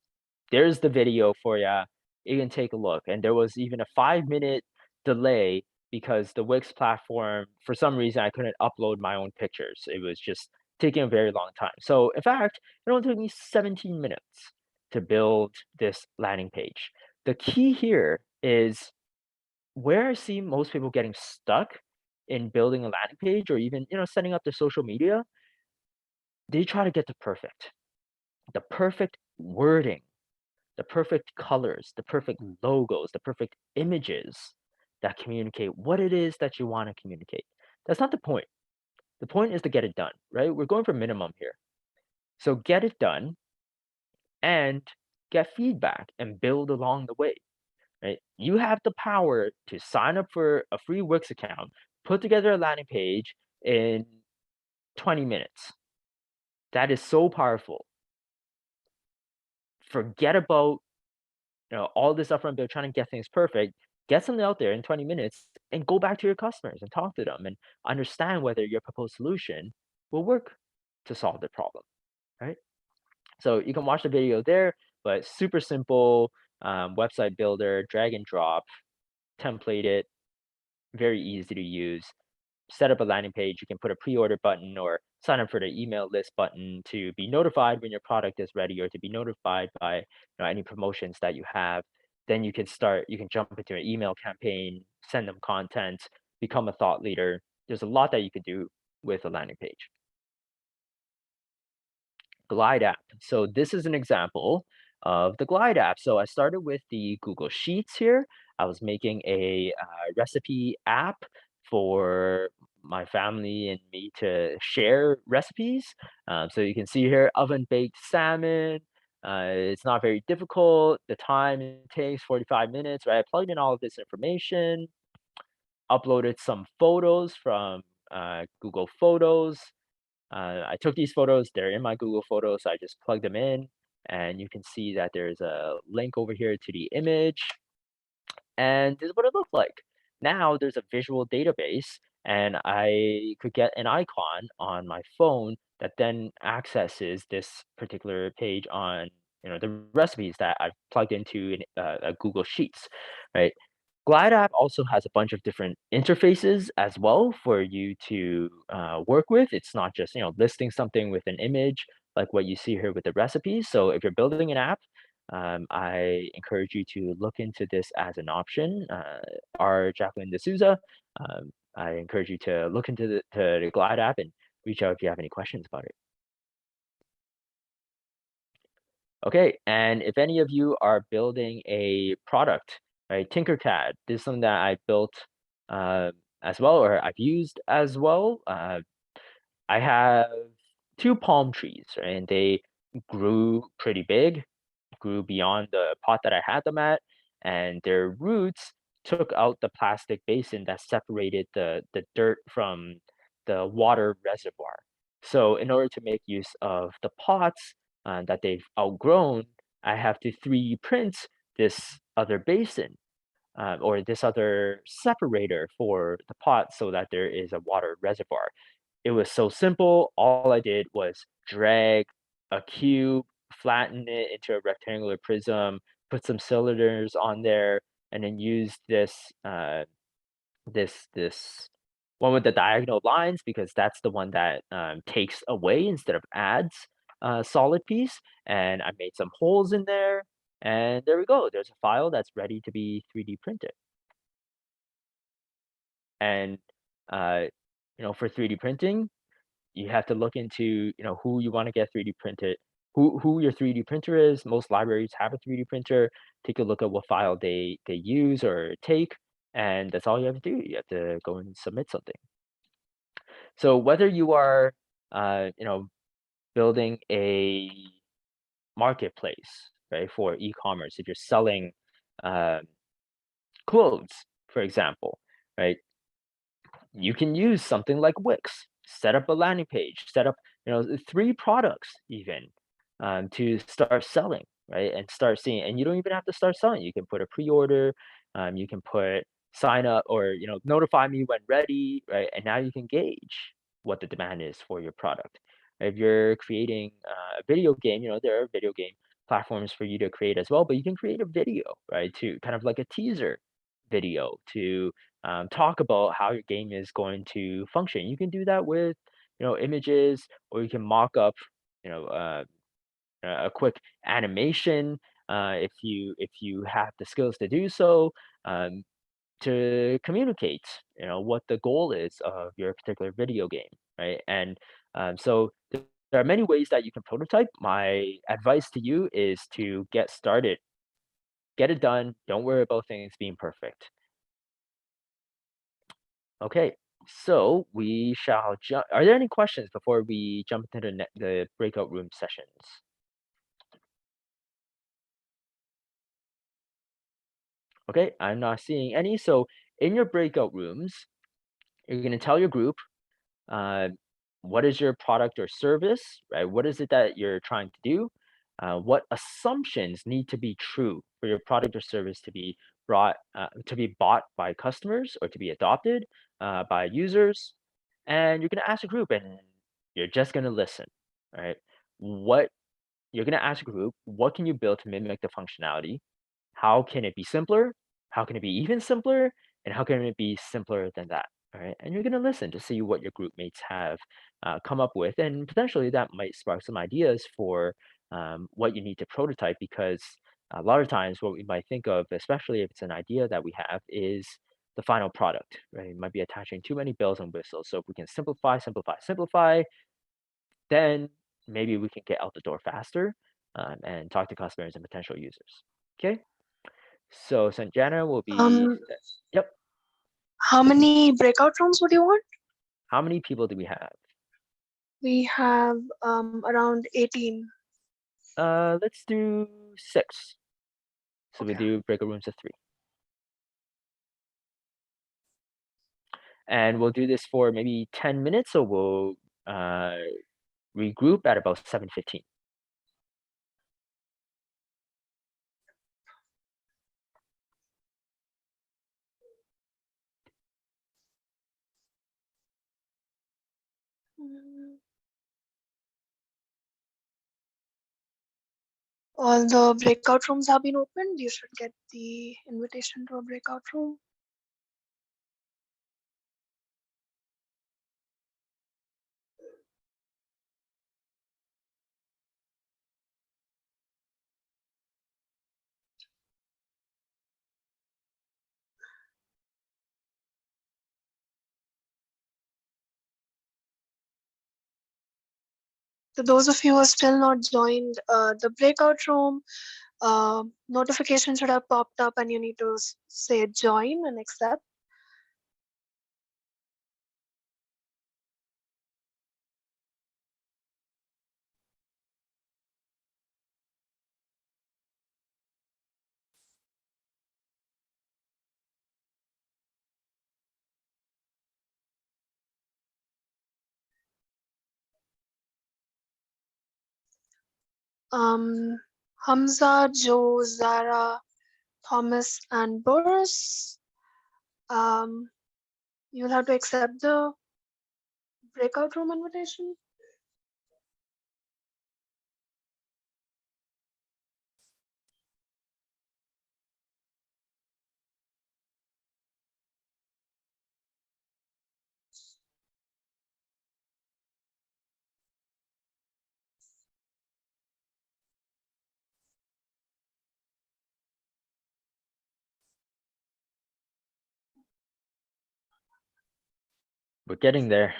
There's the video for you. You can take a look. And there was even a 5-minute delay because the Wix platform, for some reason, I couldn't upload my own pictures. It was just taking a very long time. So in fact, it only took me 17 minutes to build this landing page. The key here is where I see most people getting stuck in building a landing page or even, setting up their social media, they try to get the perfect wording, the perfect colors, the perfect logos, the perfect images that communicate what it is that you want to communicate. That's not the point. The point is to get it done, right? We're going for minimum here. So get it done and get feedback and build along the way, right? You have the power to sign up for a free Wix account, put together a landing page in 20 minutes. That is so powerful. Forget about all this upfront build, trying to get things perfect. get something out there in 20 minutes and go back to your customers and talk to them and understand whether your proposed solution will work to solve the problem, right? So you can watch the video there, but super simple website builder, drag and drop, template it, very easy to use. Set up a landing page. You can put a pre-order button or sign up for the email list button to be notified when your product is ready or to be notified by any promotions that you have. Then you can jump into an email campaign, send them content, become a thought leader. There's a lot that you can do with a landing page. Glide app. So this is an example of the Glide app. So I started with the Google Sheets here. I was making a recipe app for my family and me to share recipes. So you can see here, oven baked salmon. It's not very difficult. The time it takes 45 minutes, right? I plugged in all of this information, uploaded some photos from Google Photos. I took these photos, they're in my Google Photos, so I just plugged them in, and you can see that there's a link over here to the image, and this is what it looked like. Now there's a visual database, and I could get an icon on my phone that then accesses this particular page on the recipes that I've plugged into a Google Sheets, right? Glide app also has a bunch of different interfaces as well for you to work with. It's not just listing something with an image like what you see here with the recipes. So if you're building an app, I encourage you to look into this as an option. Our Jacqueline D'Souza, I encourage you to look into the Glide app and reach out if you have any questions about it. Okay, and if any of you are building a product, right, Tinkercad, this is something that I built as well, or I've used as well. I have two palm trees, right, and they grew pretty big, grew beyond the pot that I had them at, and their roots took out the plastic basin that separated the dirt from the water reservoir. So in order to make use of the pots that they've outgrown, I have to 3D print this other basin or this other separator for the pot so that there is a water reservoir. It was so simple. All I did was drag a cube, flatten it into a rectangular prism, put some cylinders on there, and then use this one with the diagonal lines because that's the one that takes away instead of adds a solid piece. And I made some holes in there, and there we go. There's a file that's ready to be 3D printed. And for 3D printing, you have to look into who you want to get 3D printed, who your 3D printer is. Most libraries have a 3D printer. Take a look at what file they use or take, and that's all you have to do. You have to go and submit something. So whether you are building a marketplace, right, for e-commerce, if you're selling clothes, for example, right, you can use something like Wix. Set up a landing page, set up 3 products even to start selling, right? And start seeing, and you don't even have to start selling. You can put a pre-order, you can put sign up or notify me when ready, right? And now you can gauge what the demand is for your product. If you're creating a video game, there are video game platforms for you to create as well, but you can create a video, right? To kind of like a teaser video to talk about how your game is going to function. You can do that with, images, or you can mock up, you know, uh, a quick animation if you have the skills to do so to communicate, what the goal is of your particular video game, right? And so there are many ways that you can prototype. My advice to you is to get started, get it done. Don't worry about things being perfect. Okay, so we shall jump. Are there any questions before we jump into the breakout room sessions? Okay, I'm not seeing any. So in your breakout rooms, you're going to tell your group uh, what is your product or service, right? What is it that you're trying to do? What assumptions need to be true for your product or service to be bought by customers or to be adopted by users. And you're going to ask a group, and you're just going to listen. All right. You're going to ask a group, what can you build to mimic the functionality? How can it be simpler? How can it be even simpler? And how can it be simpler than that? All right. And you're going to listen to see what your group mates have come up with. And potentially that might spark some ideas for what you need to prototype, because a lot of times what we might think of, especially if it's an idea that we have, is the final product, right? It might be attaching too many bells and whistles. So if we can simplify, then maybe we can get out the door faster and talk to customers and potential users. Okay. So Sanjana will be, yep. How many breakout rooms would you want? How many people do we have? We have around 18. Let's do 6. So we Okay. do breakout rooms of 3. And we'll do this for maybe 10 minutes, so we'll regroup at about 7:15. All the breakout rooms have been opened. You should get the invitation to a breakout room. So those of you who are still not joined the breakout room, notification should have popped up and you need to say join and accept. Hamza, Joe, Zara, Thomas, and Boris. You'll have to accept the breakout room invitation. We're getting there.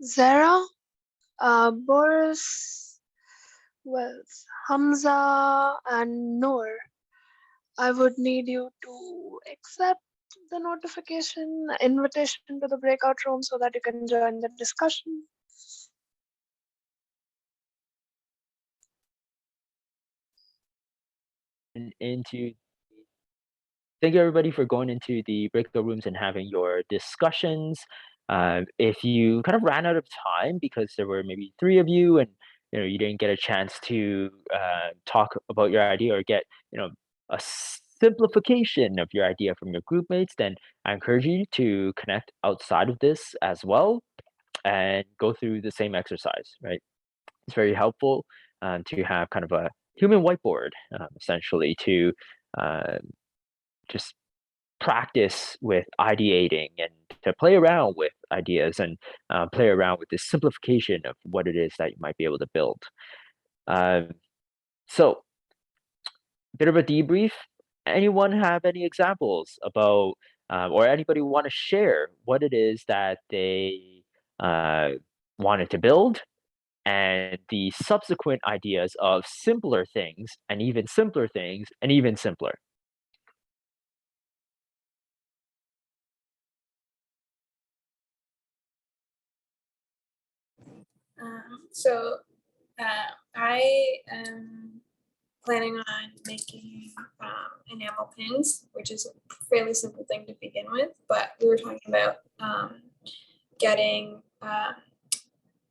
Zara, Boris, Hamza, and Noor. I would need you to accept the notification invitation to the breakout room so that you can join the discussion. Into Thank you everybody for going into the breakout rooms and having your discussions. If you kind of ran out of time because there were maybe 3 of you and you didn't get a chance to talk about your idea or get a simplification of your idea from your group mates, then I encourage you to connect outside of this as well and go through the same exercise, right? It's very helpful to have kind of a human whiteboard, essentially, to just practice with ideating and to play around with ideas and play around with this simplification of what it is that you might be able to build. So, bit of a debrief. Anyone have any examples about, or anybody want to share what it is that they wanted to build and the subsequent ideas of simpler things and even simpler things and even simpler? So I planning on making enamel pins, which is a fairly simple thing to begin with, but we were talking about getting,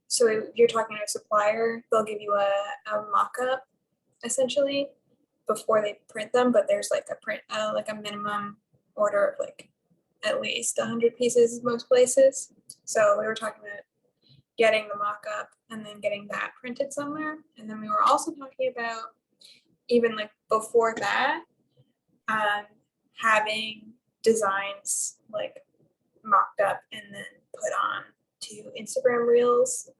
so if you're talking to a supplier, they'll give you a mock-up essentially before they print them, but there's like a minimum order of like at least 100 pieces most places. So we were talking about getting the mock-up and then getting that printed somewhere. And then we were also talking about even like before that, having designs like mocked up and then put on to Instagram reels,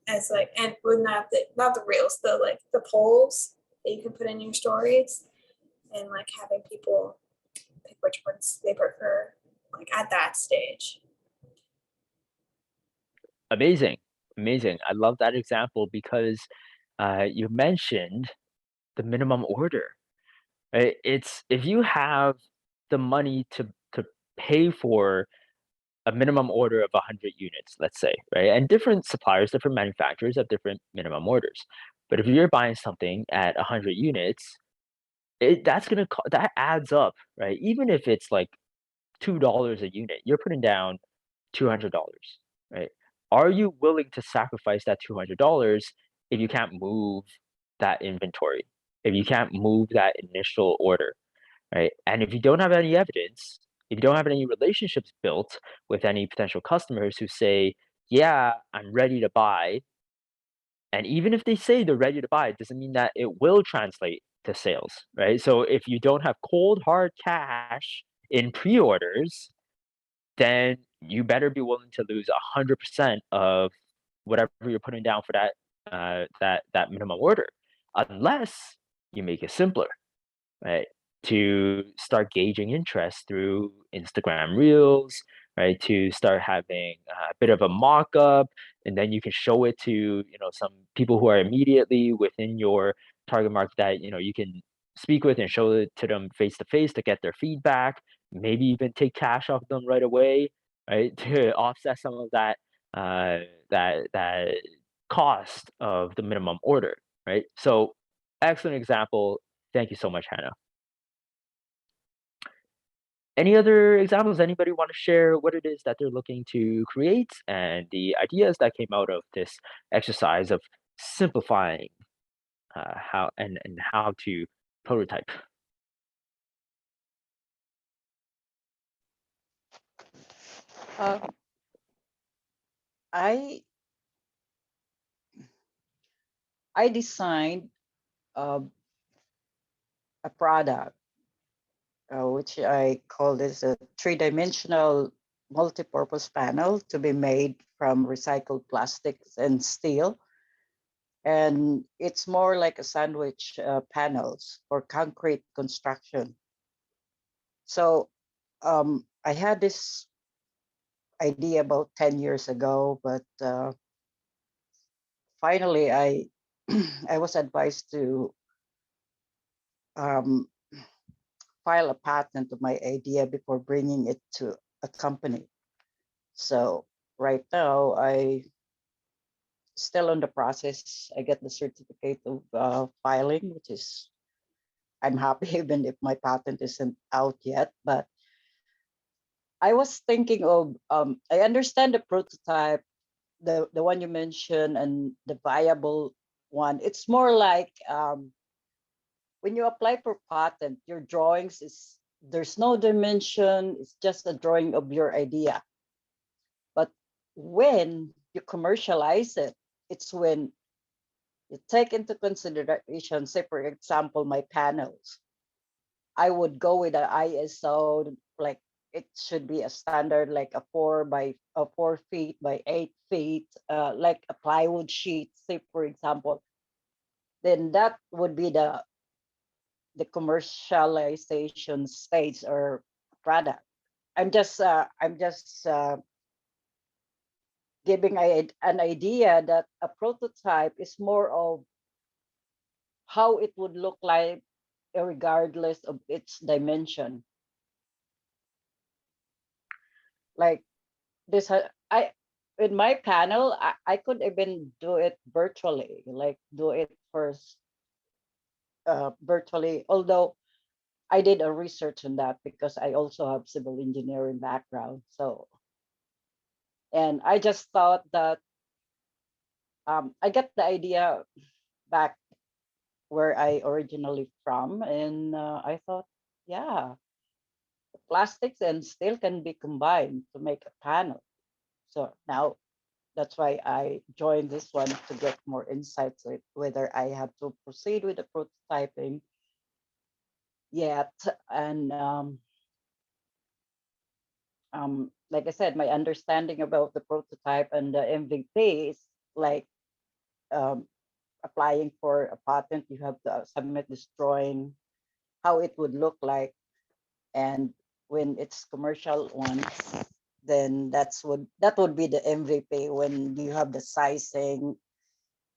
as like, and with not the reels, the polls that you can put in your stories, and like having people pick which ones they prefer, like at that stage. Amazing. I love that example because you mentioned the minimum order. Right? It's if you have the money to pay for a minimum order of 100 units, let's say, right? And different suppliers, different manufacturers have different minimum orders. But if you're buying something at 100 units, that adds up, right? Even if it's like $2 a unit, you're putting down $200, right? Are you willing to sacrifice that $200 if you can't move that inventory, if you can't move that initial order, right? And if you don't have any evidence, if you don't have any relationships built with any potential customers who say, yeah, I'm ready to buy, and even if they say they're ready to buy, it doesn't mean that it will translate to sales, right? So if you don't have cold hard cash in pre-orders, then you better be willing to lose 100% of whatever you're putting down for that minimum order, unless you make it simpler, right? To start gauging interest through Instagram Reels, right? To start having a bit of a mock-up, and then you can show it to some people who are immediately within your target market that you can speak with and show it to them face to face to get their feedback. Maybe even take cash off them right away, right? To offset some of that cost of the minimum order, right? So excellent example. Thank you so much, Hannah. Any other examples? Anybody want to share what it is that they're looking to create and the ideas that came out of this exercise of simplifying how to prototype? Uh, I I designed uh, a product which I call this a three-dimensional multi-purpose panel to be made from recycled plastics and steel. And it's more like a sandwich panels for concrete construction. So I had this idea about 10 years ago, but finally I I was advised to um, file a patent of my idea before bringing it to a company. So right now I still in the process. I get the certificate of filing, which is I'm happy even if my patent isn't out yet. But I was thinking of I understand the prototype, the one you mentioned, and the viable one. It's more like when you apply for patent, your drawings is there's no dimension. It's just a drawing of your idea. But when you commercialize it, it's when you take into consideration, say for example, my panels. I would go with an ISO, like it should be a standard, like a 4 feet by 8 feet, like a plywood sheet, say for example. Then that would be the commercialization stage or product. I'm just giving an idea that a prototype is more of how it would look like regardless of its dimension. Like this, I in my panel, I could even do it virtually, like do it first virtually, although I did a research on that because I also have civil engineering background. So, and I just thought that I got the idea back where I originally from, and I thought, yeah, plastics and steel can be combined to make a panel. So now that's why I joined this one to get more insights with whether I have to proceed with the prototyping yet. And like I said, my understanding about the prototype and the MVP is like um, applying for a patent. You have to submit this drawing, how it would look like, and when it's commercial ones, then that would be the MVP. When you have the sizing,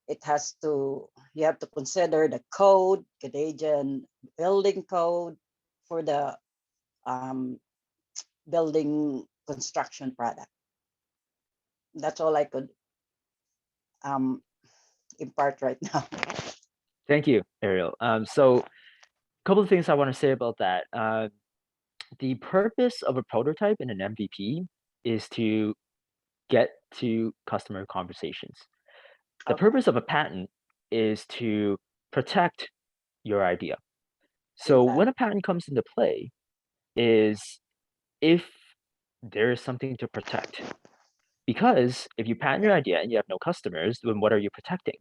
it has to you have to consider the code, Canadian building code for the um, building construction product. That's all I could um, impart right now. Thank you, Ariel. So a couple of things I want to say about that. The purpose of a prototype and an MVP is to get to customer conversations. The Okay. purpose of a patent is to protect your idea. So when a Exactly. patent comes into play is if there is something to protect. Because if you patent your idea and you have no customers, then what are you protecting?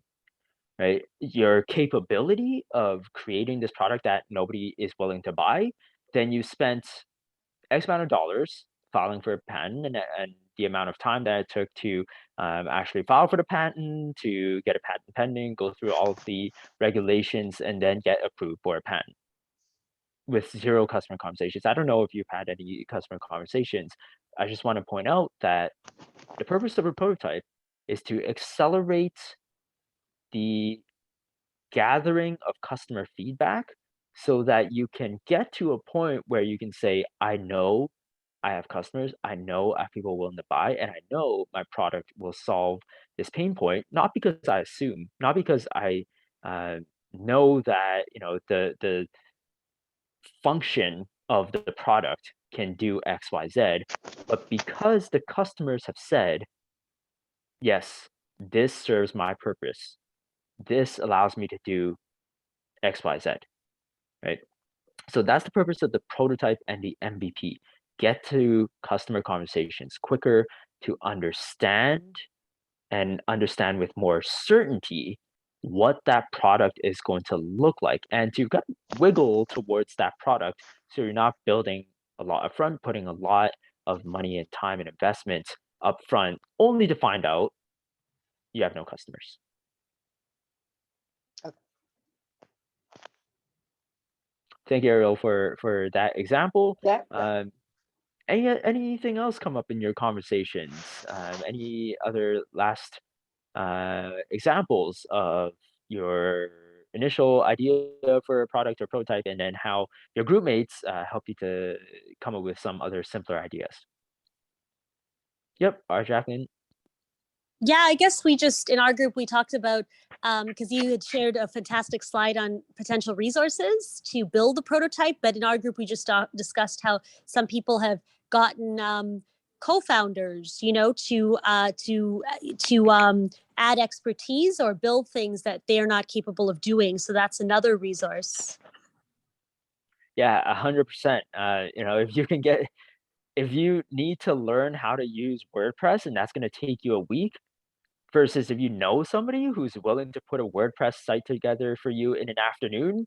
Right? Your capability of creating this product that nobody is willing to buy, then you spent X amount of dollars filing for a patent and the amount of time that it took to actually file for the patent, to get a patent pending, go through all of the regulations, and then get approved for a patent with zero customer conversations. I don't know if you've had any customer conversations. I just want to point out that the purpose of a prototype is to accelerate the gathering of customer feedback so that you can get to a point where you can say, I know I have customers, I know I have people willing to buy, and I know my product will solve this pain point, not because I assume, not because I know that the function of the product can do X, Y, Z, but because the customers have said, yes, this serves my purpose. This allows me to do X, Y, Z, right? So that's the purpose of the prototype and the MVP. Get to customer conversations quicker to understand and understand with more certainty what that product is going to look like and to kind of wiggle towards that product so you're not building a lot upfront, putting a lot of money and time and investment upfront only to find out you have no customers. Okay. Thank you, Ariel, for that example. Yeah. Anything else come up in your conversations? Any other last examples of your initial idea for a product or prototype, and then how your group mates help you to come up with some other simpler ideas? Yep, Jacqueline. Yeah, I guess we just in our group we talked about because you had shared a fantastic slide on potential resources to build the prototype, but in our group we just discussed how some people have gotten co-founders, to add expertise or build things that they're not capable of doing. So that's another resource. Yeah, 100%. If you need to learn how to use WordPress and that's going to take you a week, versus if you know somebody who's willing to put a WordPress site together for you in an afternoon,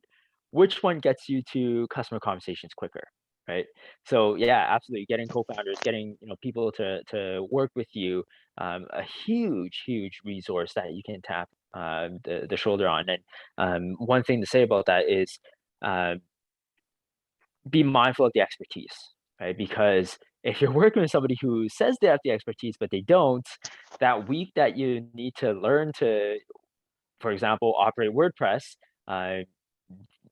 which one gets you to customer conversations quicker, right? So yeah, absolutely. Getting co-founders, getting people to work with you, a huge resource that you can tap the shoulder on. And one thing to say about that is be mindful of the expertise, right? Because if you're working with somebody who says they have the expertise but they don't, that week that you need to learn to, for example, operate WordPress, uh,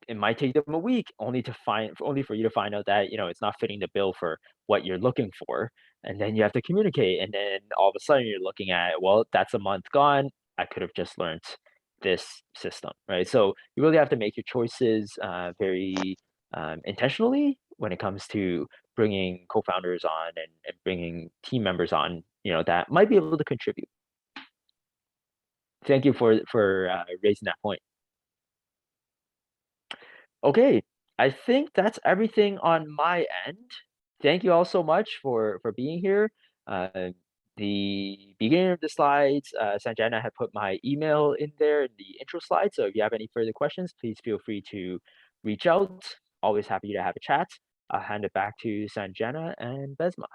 it might take them a week only for you to find out that it's not fitting the bill for what you're looking for, and then you have to communicate, and then all of a sudden you're looking at, well, that's a month gone. I could have just learned this system, right? So you really have to make your choices very intentionally when it comes to bringing co-founders on and bringing team members on, that might be able to contribute. Thank you for raising that point. Okay, I think that's everything on my end. Thank you all so much for being here. The beginning of the slides, Sanjana had put my email in there in the intro slide. So if you have any further questions, please feel free to reach out. Always happy to have a chat. I'll hand it back to Sanjana and Besma.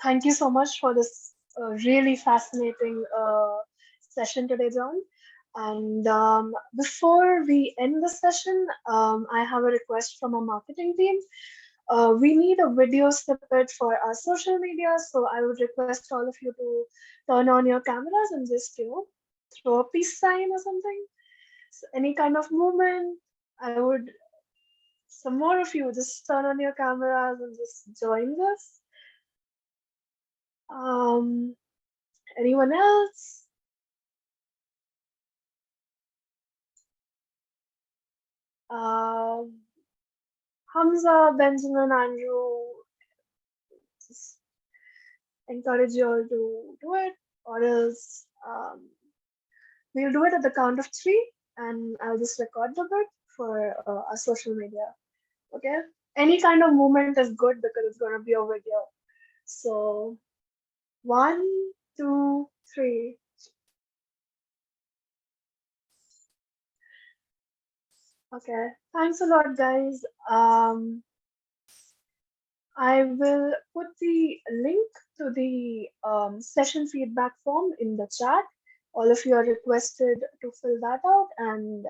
Thank you so much for this really fascinating session today, John. And before we end the session, I have a request from our marketing team. We need a video snippet for our social media, so I would request all of you to turn on your cameras and just throw a peace sign or something. So any kind of movement. Some more of you just turn on your cameras and just join us. Anyone else? Hamza, Benjamin, Andrew, just encourage you all to do it, or else we'll do it at the count of 3, and I'll just record the bit for our social media. Okay? Any kind of movement is good because it's going to be a video. So 1, 2, 3. Okay, thanks a lot, guys. I will put the link to the session feedback form in the chat. All of you are requested to fill that out and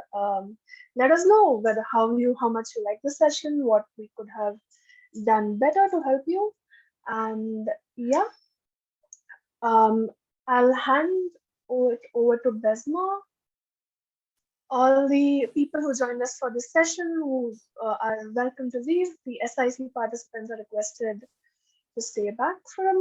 let us know how much you like the session, what we could have done better to help you. And yeah, I'll hand it over to Besma. All the people who joined us for this session who are welcome to leave. The SIC participants are requested to stay back for a